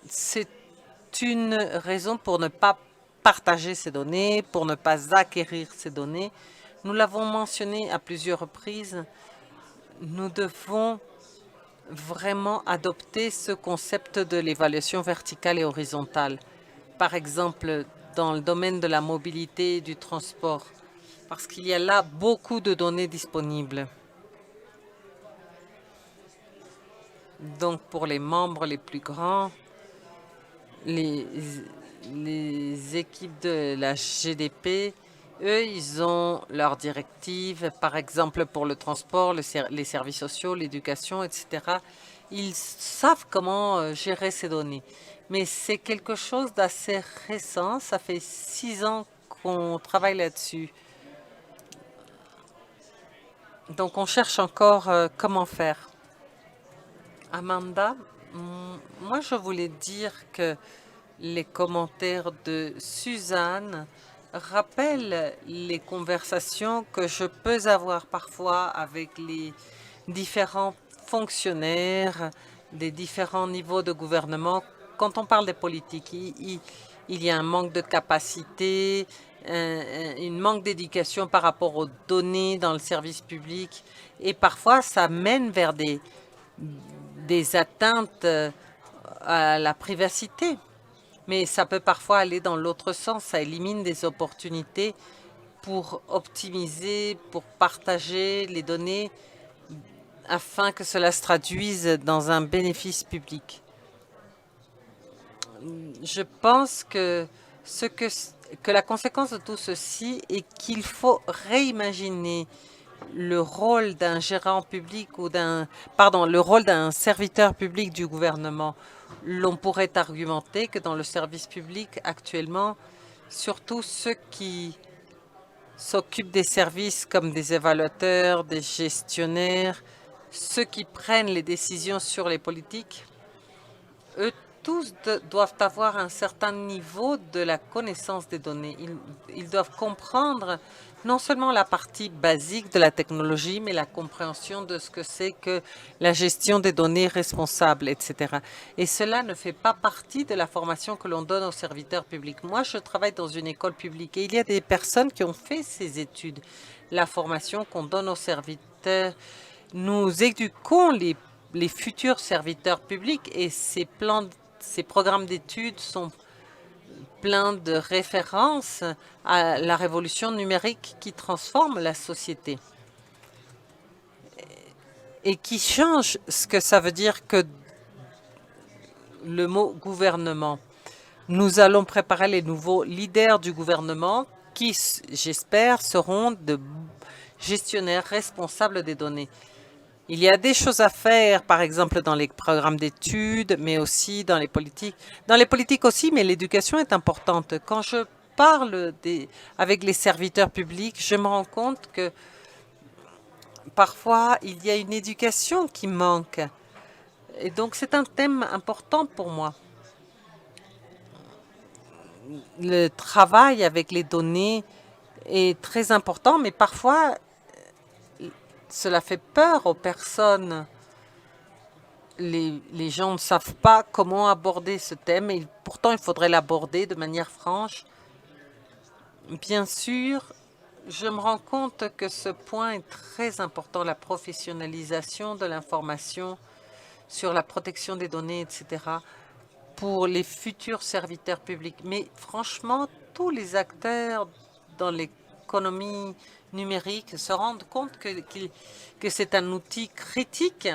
C'est une raison pour ne pas partager ces données, pour ne pas acquérir ces données. Nous l'avons mentionné à plusieurs reprises, nous devons vraiment adopter ce concept de l'évaluation verticale et horizontale. Par exemple, dans le domaine de la mobilité et du transport, parce qu'il y a là beaucoup de données disponibles. Donc, pour les membres les plus grands, les équipes de la GDP, eux, ils ont leurs directives, par exemple pour le transport, les services sociaux, l'éducation, etc. Ils savent comment gérer ces données. Mais c'est quelque chose d'assez récent. Ça fait 6 ans qu'on travaille là-dessus. Donc, on cherche encore comment faire. Amanda, moi, je voulais dire que les commentaires de Suzanne rappellent les conversations que je peux avoir parfois avec les différents fonctionnaires des différents niveaux de gouvernement. Quand on parle des politiques, il y a un manque de capacité, un manque d'éducation par rapport aux données dans le service public et parfois ça mène vers des atteintes à la privacité. Mais ça peut parfois aller dans l'autre sens. Ça élimine des opportunités pour optimiser, pour partager les données afin que cela se traduise dans un bénéfice public. Je pense que la conséquence de tout ceci est qu'il faut réimaginer le rôle d'un gérant public ou le rôle d'un serviteur public du gouvernement. L'on pourrait argumenter que dans le service public actuellement, surtout ceux qui s'occupent des services comme des évaluateurs, des gestionnaires, ceux qui prennent les décisions sur les politiques, eux tous doivent avoir un certain niveau de la connaissance des données. Ils doivent comprendre non seulement la partie basique de la technologie, mais la compréhension de ce que c'est que la gestion des données responsables, etc. Et cela ne fait pas partie de la formation que l'on donne aux serviteurs publics. Moi, je travaille dans une école publique et il y a des personnes qui ont fait ces études. La formation qu'on donne aux serviteurs, nous éduquons les futurs serviteurs publics et ces programmes d'études sont pleins de références à la révolution numérique qui transforme la société et qui change ce que ça veut dire que le mot gouvernement. Nous allons préparer les nouveaux leaders du gouvernement qui, j'espère, seront de gestionnaires responsables des données. Il y a des choses à faire, par exemple, dans les programmes d'études, mais aussi dans les politiques. Dans les politiques aussi, mais l'éducation est importante. Quand je parle avec les serviteurs publics, je me rends compte que parfois, il y a une éducation qui manque. Et donc, c'est un thème important pour moi. Le travail avec les données est très important, mais parfois, cela fait peur aux personnes. Les gens ne savent pas comment aborder ce thème et pourtant il faudrait l'aborder de manière franche. Bien sûr, je me rends compte que ce point est très important, la professionnalisation de l'information sur la protection des données, etc., pour les futurs serviteurs publics. Mais franchement, tous les acteurs dans l'économie numérique se rendent compte que c'est un outil critique.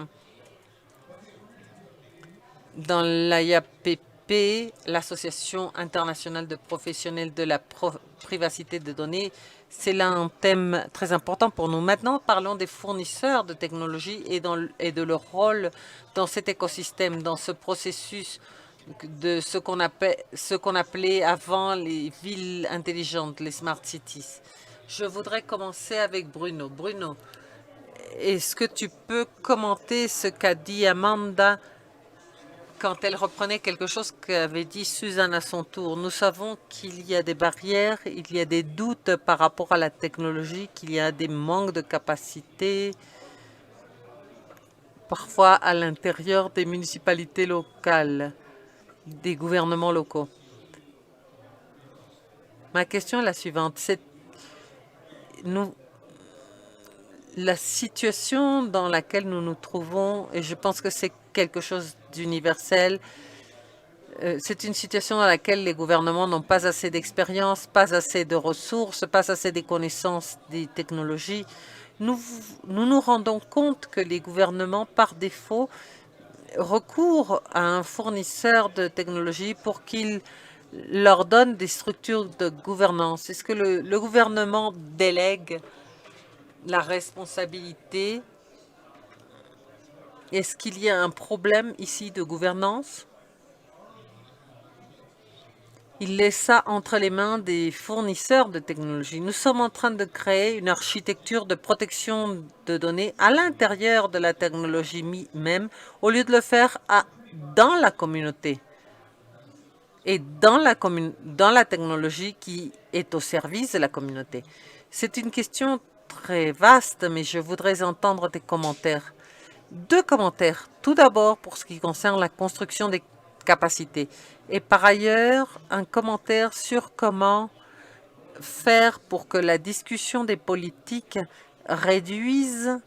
Dans l'IAPP, l'Association internationale de professionnels de la privacité des données, c'est là un thème très important pour nous. Maintenant, parlons des fournisseurs de technologies et de leur rôle dans cet écosystème, dans ce processus de ce qu'on appelait avant les villes intelligentes, les smart cities. Je voudrais commencer avec Bruno. Bruno, est-ce que tu peux commenter ce qu'a dit Amanda quand elle reprenait quelque chose qu'avait dit Suzanne à son tour? Nous savons qu'il y a des barrières, il y a des doutes par rapport à la technologie, qu'il y a des manques de capacité, parfois à l'intérieur des municipalités locales, des gouvernements locaux. Ma question est la suivante. La situation dans laquelle nous nous trouvons, et je pense que c'est quelque chose d'universel, c'est une situation dans laquelle les gouvernements n'ont pas assez d'expérience, pas assez de ressources, pas assez de connaissances des technologies. Nous nous rendons compte que les gouvernements, par défaut, recourent à un fournisseur de technologie pour qu'il leur donne des structures de gouvernance. Est-ce que le gouvernement délègue la responsabilité? Est-ce qu'il y a un problème ici de gouvernance? Il laisse ça entre les mains des fournisseurs de technologie. Nous sommes en train de créer une architecture de protection de données à l'intérieur de la technologie même, au lieu de le faire dans la communauté et dans la technologie qui est au service de la communauté. C'est une question très vaste, mais je voudrais entendre tes commentaires. 2 commentaires. Tout d'abord, pour ce qui concerne la construction des capacités. Et par ailleurs, un commentaire sur comment faire pour que la discussion des politiques réduise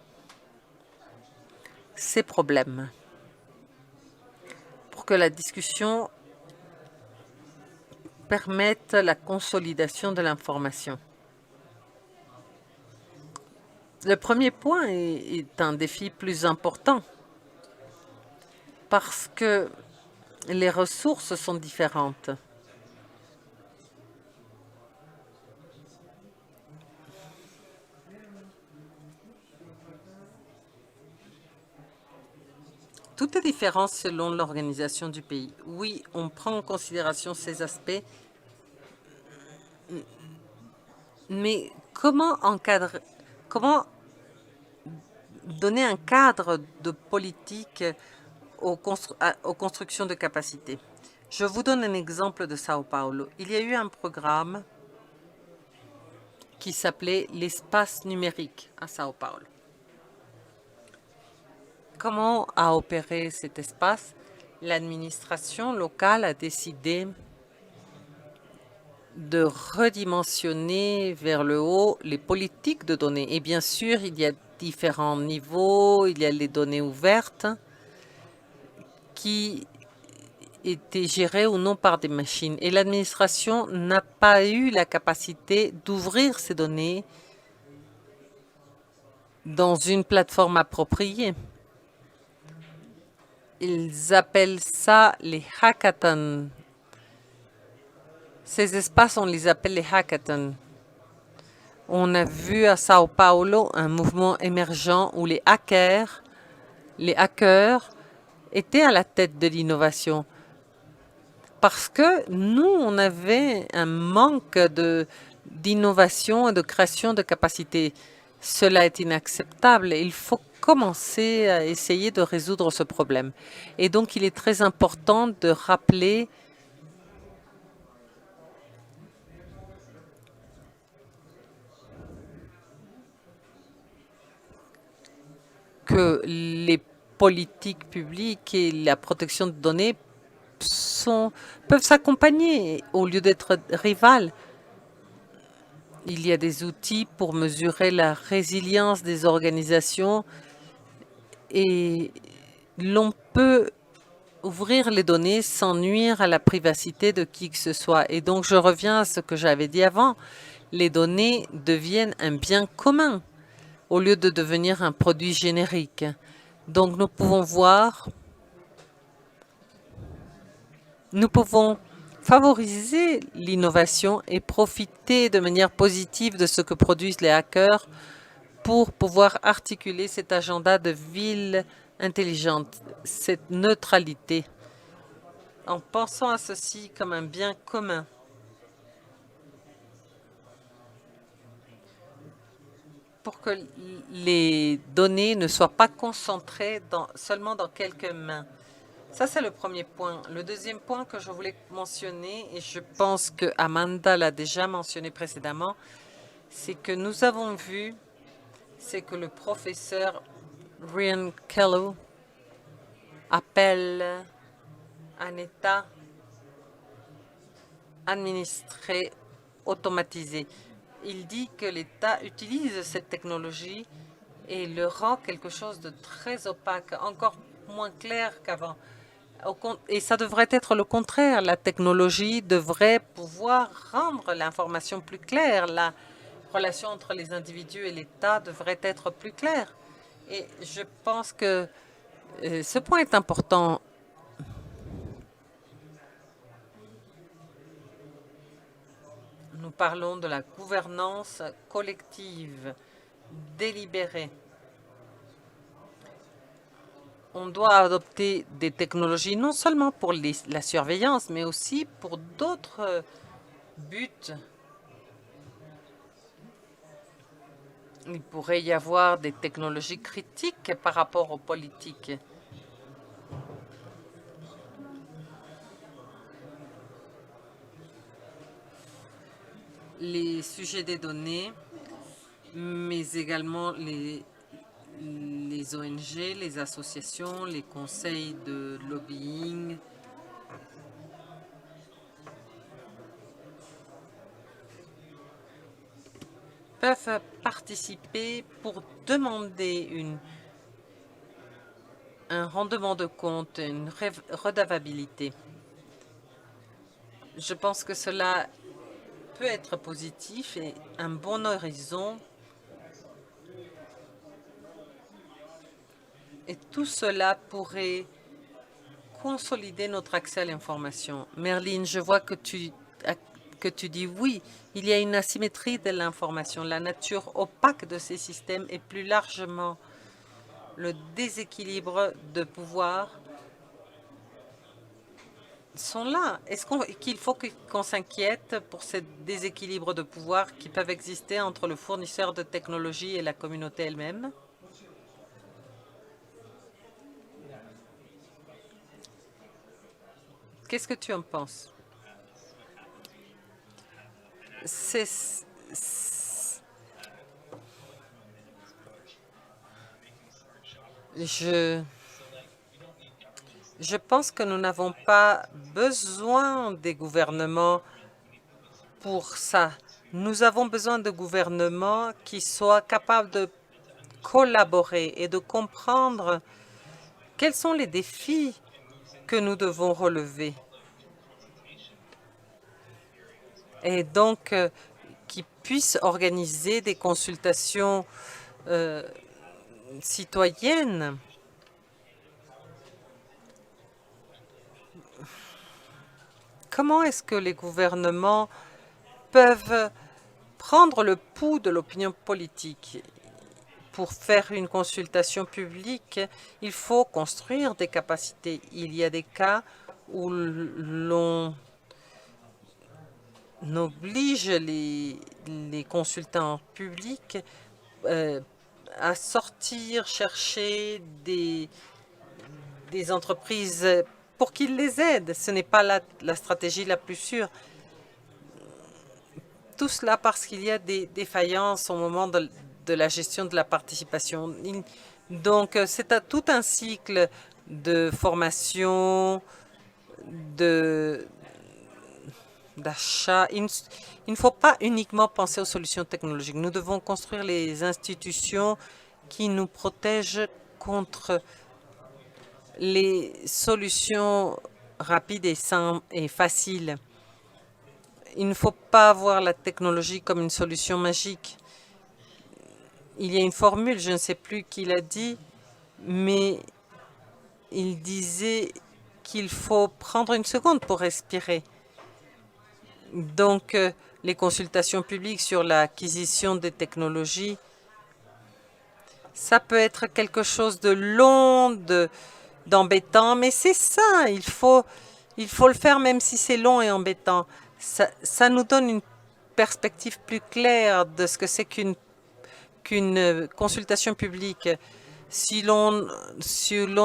ces problèmes. Pour que la discussion permette la consolidation de l'information. Le premier point est un défi plus important parce que les ressources sont différentes. Tout est différent selon l'organisation du pays. Oui, on prend en considération ces aspects, mais comment donner un cadre de politique aux constructions de capacités? Je vous donne un exemple de Sao Paulo. Il y a eu un programme qui s'appelait l'espace numérique à Sao Paulo. Comment a opéré cet espace? L'administration locale a décidé de redimensionner vers le haut les politiques de données. Et bien sûr, il y a différents niveaux, il y a les données ouvertes qui étaient gérées ou non par des machines. Et l'administration n'a pas eu la capacité d'ouvrir ces données dans une plateforme appropriée. Ils appellent ça les hackathons. Ces espaces, on les appelle les hackathons. On a vu à Sao Paulo un mouvement émergent où les hackers étaient à la tête de l'innovation. Parce que nous, on avait un manque d'innovation et de création de capacités. Cela est inacceptable. Il faut commencer à essayer de résoudre ce problème. Et donc, il est très important de rappeler que les politiques publiques et la protection de données peuvent s'accompagner au lieu d'être rivales. Il y a des outils pour mesurer la résilience des organisations et l'on peut ouvrir les données sans nuire à la privacité de qui que ce soit. Et donc, je reviens à ce que j'avais dit avant. Les données deviennent un bien commun au lieu de devenir un produit générique. Donc, nous pouvons favoriser l'innovation et profiter de manière positive de ce que produisent les hackers pour pouvoir articuler cet agenda de ville intelligente, cette neutralité. en pensant à ceci comme un bien commun. Pour que les données ne soient pas concentrées seulement dans quelques mains. Ça, c'est le premier point. Le deuxième point que je voulais mentionner, et je pense que Amanda l'a déjà mentionné précédemment, c'est que nous avons vu, c'est que le professeur Ryan Kello appelle un État administré, automatisé. Il dit que l'État utilise cette technologie et le rend quelque chose de très opaque, encore moins clair qu'avant. Et ça devrait être le contraire. La technologie devrait pouvoir rendre l'information plus claire. La relation entre les individus et l'État devrait être plus claire. Et je pense que ce point est important. Nous parlons de la gouvernance collective, délibérée. On doit adopter des technologies non seulement pour la surveillance, mais aussi pour d'autres buts. Il pourrait y avoir des technologies critiques par rapport aux politiques. Les sujets des données, mais également les ONG, les associations, les conseils de lobbying. Peuvent participer pour demander un rendement de compte, une redevabilité. Je pense que cela peut être positif et un bon horizon. Et tout cela pourrait consolider notre accès à l'information. Merlin, je vois que tu dis oui, il y a une asymétrie de l'information. La nature opaque de ces systèmes et plus largement le déséquilibre de pouvoir sont là. Est-ce qu'il faut qu'on s'inquiète pour ces déséquilibres de pouvoir qui peuvent exister entre le fournisseur de technologie et la communauté elle-même? Qu'est-ce que tu en penses? Je pense que nous n'avons pas besoin des gouvernements pour ça. Nous avons besoin de gouvernements qui soient capables de collaborer et de comprendre quels sont les défis que nous devons relever. Et donc, qui puissent organiser des consultations citoyennes. Comment est-ce que les gouvernements peuvent prendre le pouls de l'opinion politique? Pour faire une consultation publique, il faut construire des capacités. Il y a des cas où l'on oblige les consultants publics à sortir, chercher des entreprises pour qu'ils les aident. Ce n'est pas la stratégie la plus sûre. Tout cela parce qu'il y a des défaillances au moment de la gestion de la participation. Donc, c'est tout un cycle de formation, d'achat. Il ne faut pas uniquement penser aux solutions technologiques. Nous devons construire les institutions qui nous protègent contre les solutions rapides et faciles. Il ne faut pas voir la technologie comme une solution magique. Il y a une formule, je ne sais plus qui l'a dit, mais il disait qu'il faut prendre une seconde pour respirer. Donc, les consultations publiques sur l'acquisition des technologies, ça peut être quelque chose de long, d'embêtant, mais c'est ça. Il faut Il faut le faire même si c'est long et embêtant. Ça nous donne une perspective plus claire de ce que c'est qu'une consultation publique. Si l'on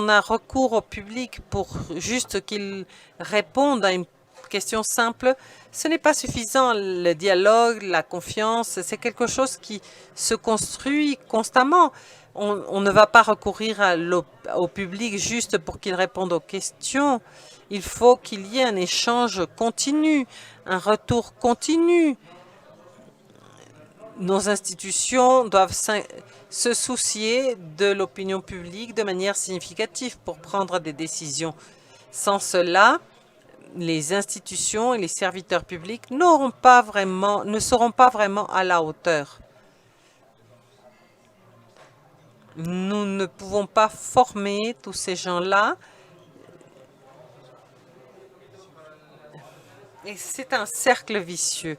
a recours au public pour juste qu'il réponde à une question simple, ce n'est pas suffisant. Le dialogue, la confiance, c'est quelque chose qui se construit constamment. On ne va pas recourir au public juste pour qu'il réponde aux questions. Il faut qu'il y ait un échange continu, un retour continu. Nos institutions doivent se soucier de l'opinion publique de manière significative pour prendre des décisions. Sans cela, les institutions et les serviteurs publics ne seront pas vraiment à la hauteur. Nous ne pouvons pas former tous ces gens-là. Et c'est un cercle vicieux.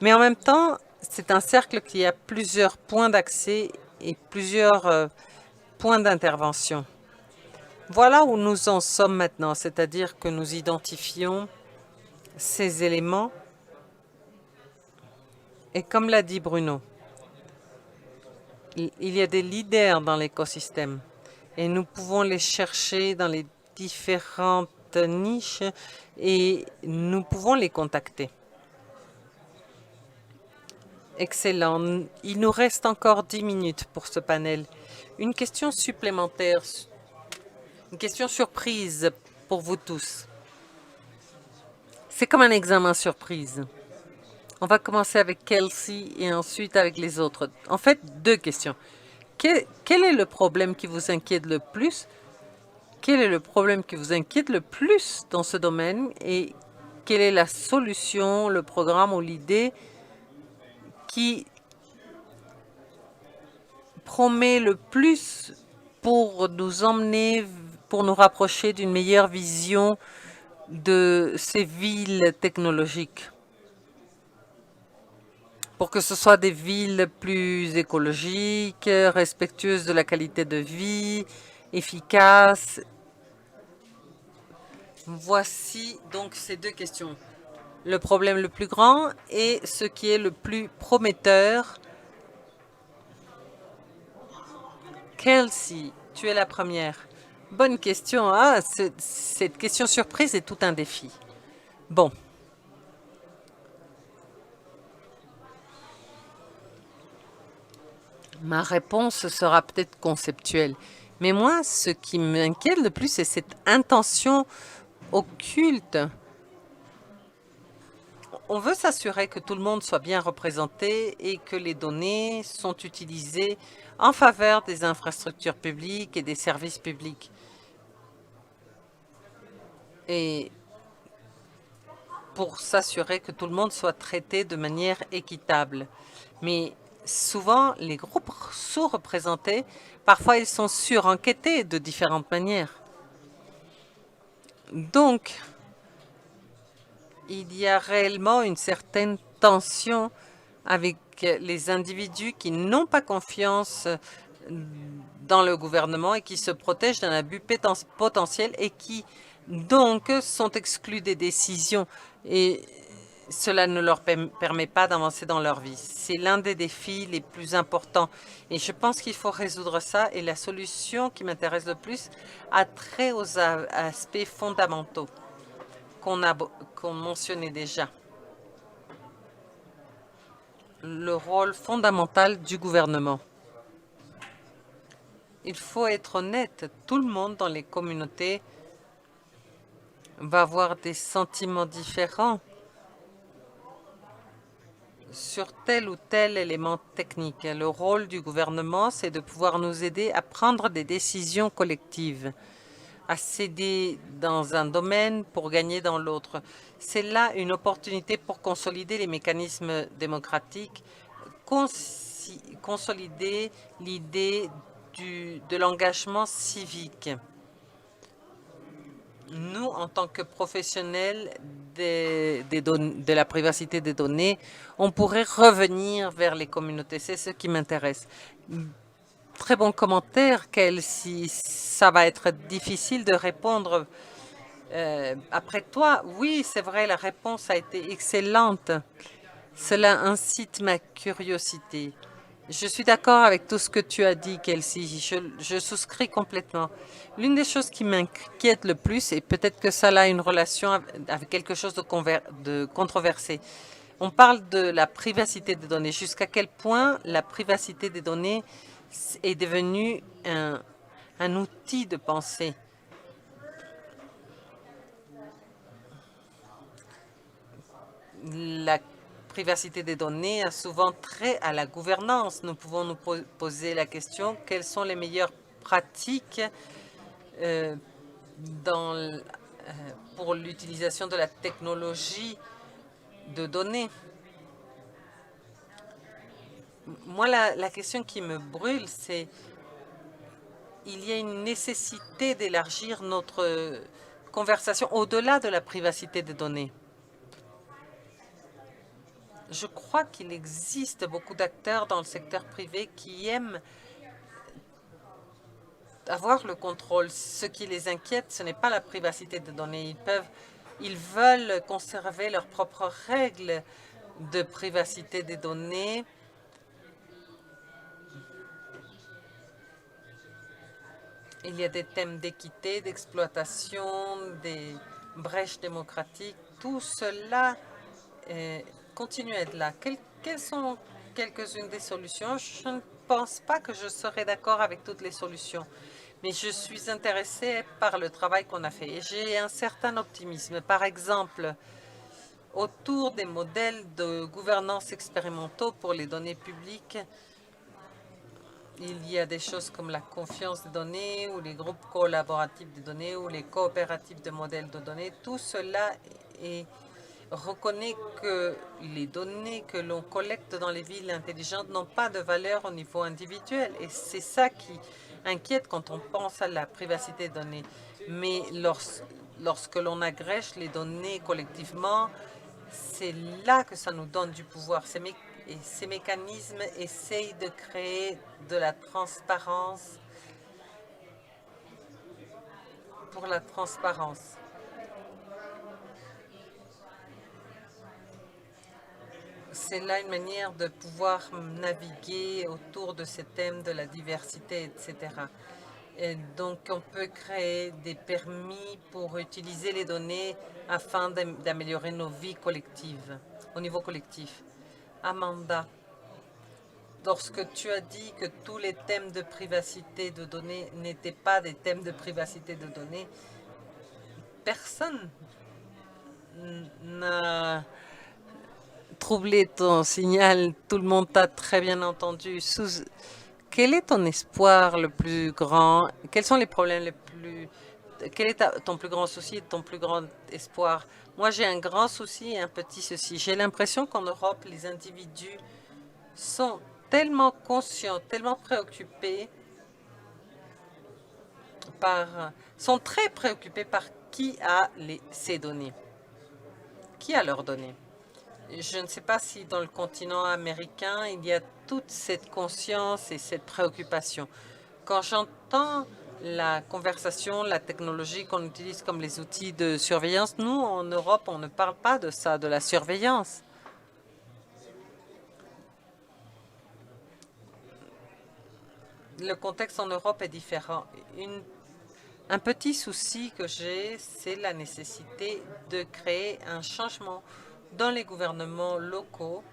Mais en même temps, c'est un cercle qui a plusieurs points d'accès et plusieurs points d'intervention. Voilà où nous en sommes maintenant, c'est-à-dire que nous identifions ces éléments. Et comme l'a dit Bruno, il y a des leaders dans l'écosystème et nous pouvons les chercher dans les différentes niches et nous pouvons les contacter. Excellent. Il nous reste encore 10 minutes pour ce panel. Une question supplémentaire, une question surprise pour vous tous. C'est comme un examen surprise. On va commencer avec Kelsey et ensuite avec les autres. En fait, 2 questions. Quel est le problème qui vous inquiète le plus? Quel est le problème qui vous inquiète le plus dans ce domaine? Et quelle est la solution, le programme ou l'idée qui promet le plus pour nous emmener, pour nous rapprocher d'une meilleure vision de ces villes technologiques? Pour que ce soit des villes plus écologiques, respectueuses de la qualité de vie, efficaces. Voici donc ces 2 questions. Le problème le plus grand et ce qui est le plus prometteur. Kelsey, tu es la première. Bonne question. Ah, cette question surprise est tout un défi. Bon. Ma réponse sera peut-être conceptuelle. Mais moi, ce qui m'inquiète le plus, c'est cette intention occulte. On veut s'assurer que tout le monde soit bien représenté et que les données sont utilisées en faveur des infrastructures publiques et des services publics. Et pour s'assurer que tout le monde soit traité de manière équitable. Mais souvent, les groupes sous-représentés, parfois ils sont surenquêtés de différentes manières. Donc, il y a réellement une certaine tension avec les individus qui n'ont pas confiance dans le gouvernement et qui se protègent d'un abus potentiel et qui donc sont exclus des décisions. Et cela ne leur permet pas d'avancer dans leur vie. C'est l'un des défis les plus importants. Et je pense qu'il faut résoudre ça. Et la solution qui m'intéresse le plus a trait aux aspects fondamentaux qu'on mentionnait déjà. Le rôle fondamental du gouvernement. Il faut être honnête, tout le monde dans les communautés va avoir des sentiments différents sur tel ou tel élément technique. Le rôle du gouvernement, c'est de pouvoir nous aider à prendre des décisions collectives, à céder dans un domaine pour gagner dans l'autre. C'est là une opportunité pour consolider les mécanismes démocratiques, consolider l'idée de l'engagement civique. Nous, en tant que professionnels de la privacité des données, on pourrait revenir vers les communautés. C'est ce qui m'intéresse. Très bon commentaire, Kelsey. Ça va être difficile de répondre après toi, oui, c'est vrai, la réponse a été excellente. Cela incite ma curiosité. Je suis d'accord avec tout ce que tu as dit, Kelsey. Je souscris complètement. L'une des choses qui m'inquiète le plus, et peut-être que ça a une relation avec quelque chose de controversé, on parle de la privacité des données. Jusqu'à quel point la privacité des données est devenue un outil de pensée. La privacité des données a souvent trait à la gouvernance. Nous pouvons nous poser la question, quelles sont les meilleures pratiques pour l'utilisation de la technologie de données? Moi, la question qui me brûle, c'est il y a une nécessité d'élargir notre conversation au-delà de la privacité des données. Je crois qu'il existe beaucoup d'acteurs dans le secteur privé qui aiment avoir le contrôle. Ce qui les inquiète, ce n'est pas la privacité des données. Ils veulent conserver leurs propres règles de privacité des données. Il y a des thèmes d'équité, d'exploitation, des brèches démocratiques. Tout cela continue à être là. Quelles sont quelques-unes des solutions? Je ne pense pas que je serai d'accord avec toutes les solutions, mais je suis intéressée par le travail qu'on a fait et j'ai un certain optimisme. Par exemple, autour des modèles de gouvernance expérimentaux pour les données publiques, il y a des choses comme la confiance des données ou les groupes collaboratifs de données ou les coopératives de modèles de données. Tout cela reconnaît que les données que l'on collecte dans les villes intelligentes n'ont pas de valeur au niveau individuel. Et c'est ça qui inquiète quand on pense à la privacité des données. Mais lorsque l'on agrège les données collectivement, c'est là que ça nous donne du pouvoir. Et ces mécanismes essayent de créer de la transparence pour la transparence. C'est là une manière de pouvoir naviguer autour de ces thèmes de la diversité, etc. Et donc, on peut créer des permis pour utiliser les données afin d'améliorer nos vies collectives, au niveau collectif. Amanda, lorsque tu as dit que tous les thèmes de privacité de données n'étaient pas des thèmes de privacité de données, personne n'a troublé ton signal. Tout le monde t'a très bien entendu. Quel est ton espoir le plus grand? Quels sont les problèmes les plus... Quel est ton plus grand souci et ton plus grand espoir? Moi, j'ai un grand souci et un petit souci. J'ai l'impression qu'en Europe, les individus sont tellement conscients, tellement préoccupés sont très préoccupés par qui a ces données. Qui a leurs données? Je ne sais pas si dans le continent américain, il y a toute cette conscience et cette préoccupation. Quand j'entends la conversation, la technologie qu'on utilise comme les outils de surveillance, nous, en Europe, on ne parle pas de ça, de la surveillance. Le contexte en Europe est différent. Un petit souci que j'ai, c'est la nécessité de créer un changement dans les gouvernements locaux,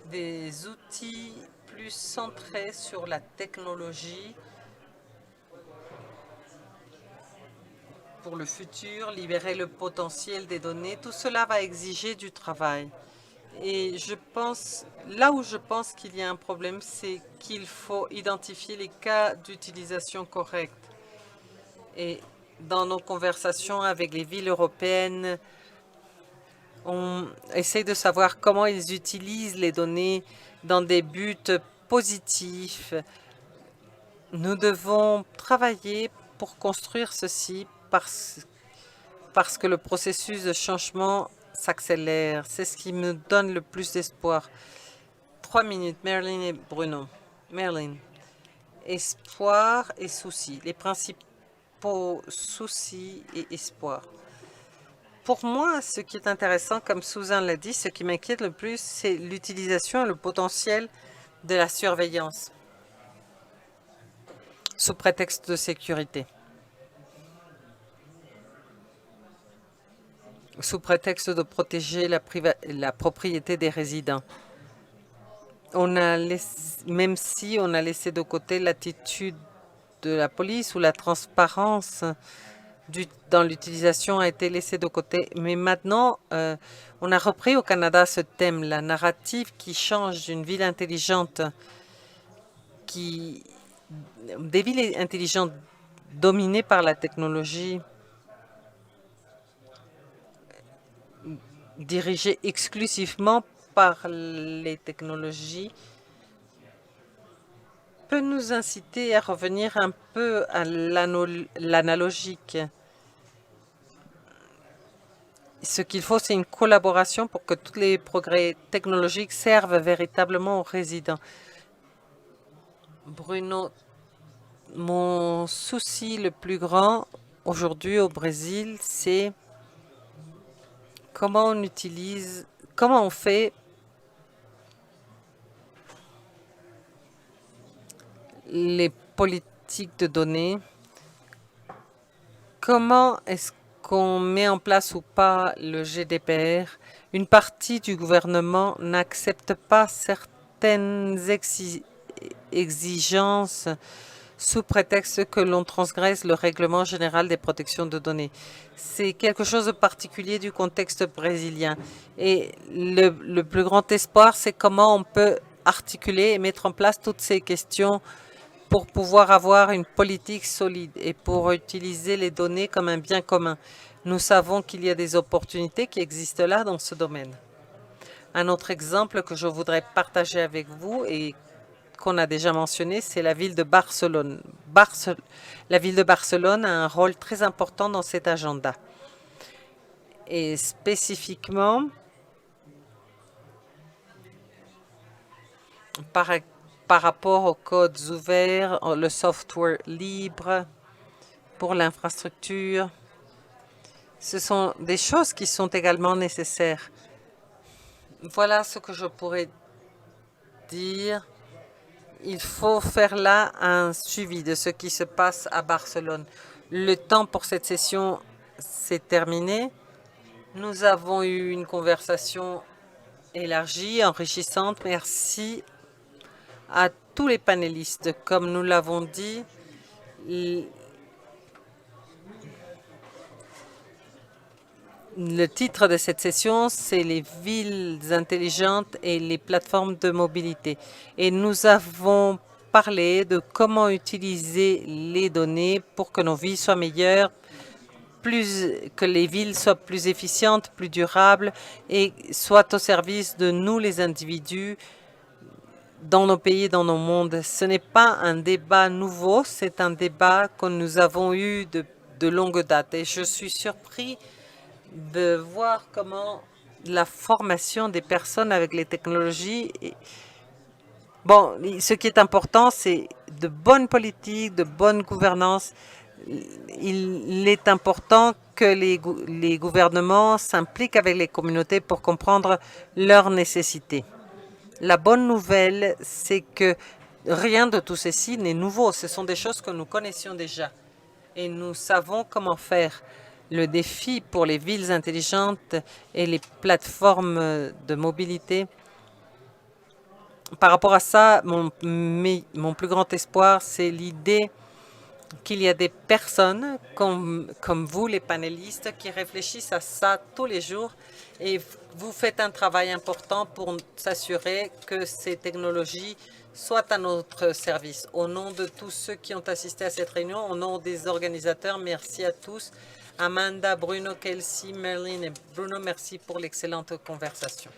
des outils plus centrés sur la technologie pour le futur, libérer le potentiel des données. Tout cela va exiger du travail. Et là où je pense qu'il y a un problème, c'est qu'il faut identifier les cas d'utilisation correcte. Et dans nos conversations avec les villes européennes, on essaie de savoir comment ils utilisent les données dans des buts positifs. Nous devons travailler pour construire ceci parce que le processus de changement s'accélère. C'est ce qui me donne le plus d'espoir. 3 minutes, Marilyn et Bruno. Marilyn, espoir et souci, les principaux soucis et espoirs. Pour moi, ce qui est intéressant, comme Susan l'a dit, ce qui m'inquiète le plus, c'est l'utilisation et le potentiel de la surveillance sous prétexte de sécurité, sous prétexte de protéger la propriété des résidents. Même si on a laissé de côté l'attitude de la police ou la transparence dans l'utilisation a été laissée de côté. Mais maintenant, on a repris au Canada ce thème, la narrative qui change d'une ville intelligente, des villes intelligentes dominées par la technologie, dirigées exclusivement par les technologies, peut nous inciter à revenir un peu à l'analogique. Ce qu'il faut, c'est une collaboration pour que tous les progrès technologiques servent véritablement aux résidents. Bruno, mon souci le plus grand aujourd'hui au Brésil, c'est comment on fait les politiques de données, comment est-ce qu'on met en place ou pas le GDPR. Une partie du gouvernement n'accepte pas certaines exigences sous prétexte que l'on transgresse le règlement général des protections de données. C'est quelque chose de particulier du contexte brésilien. Et le plus grand espoir, c'est comment on peut articuler et mettre en place toutes ces questions pour pouvoir avoir une politique solide et pour utiliser les données comme un bien commun. Nous savons qu'il y a des opportunités qui existent là dans ce domaine. Un autre exemple que je voudrais partager avec vous et qu'on a déjà mentionné, c'est la ville de Barcelone. La ville de Barcelone a un rôle très important dans cet agenda. Et spécifiquement, par rapport aux codes ouverts, le software libre pour l'infrastructure, ce sont des choses qui sont également nécessaires. Voilà ce que je pourrais dire. Il faut faire là un suivi de ce qui se passe à Barcelone. Le temps pour cette session s'est terminé. Nous avons eu une conversation élargie, enrichissante. Merci à tous les panélistes. Comme nous l'avons dit, le titre de cette session, c'est les villes intelligentes et les plateformes de mobilité. Et nous avons parlé de comment utiliser les données pour que nos villes soient meilleures, que les villes soient plus efficientes, plus durables et soient au service de nous, les individus, dans nos pays, dans nos mondes. Ce n'est pas un débat nouveau, c'est un débat que nous avons eu de longue date. Et je suis surpris de voir comment la formation des personnes avec les technologies. Bon, ce qui est important, c'est de bonnes politiques, de bonne gouvernance. Il est important que les gouvernements s'impliquent avec les communautés pour comprendre leurs nécessités. La bonne nouvelle, c'est que rien de tout ceci n'est nouveau. Ce sont des choses que nous connaissions déjà et nous savons comment faire. Le défi pour les villes intelligentes et les plateformes de mobilité. Par rapport à ça, mon plus grand espoir, c'est l'idée qu'il y a des personnes comme vous, les panélistes, qui réfléchissent à ça tous les jours et vous faites un travail important pour s'assurer que ces technologies soient à notre service. Au nom de tous ceux qui ont assisté à cette réunion, au nom des organisateurs, merci à tous. Amanda, Bruno, Kelsey, Merlin et Bruno, merci pour l'excellente conversation.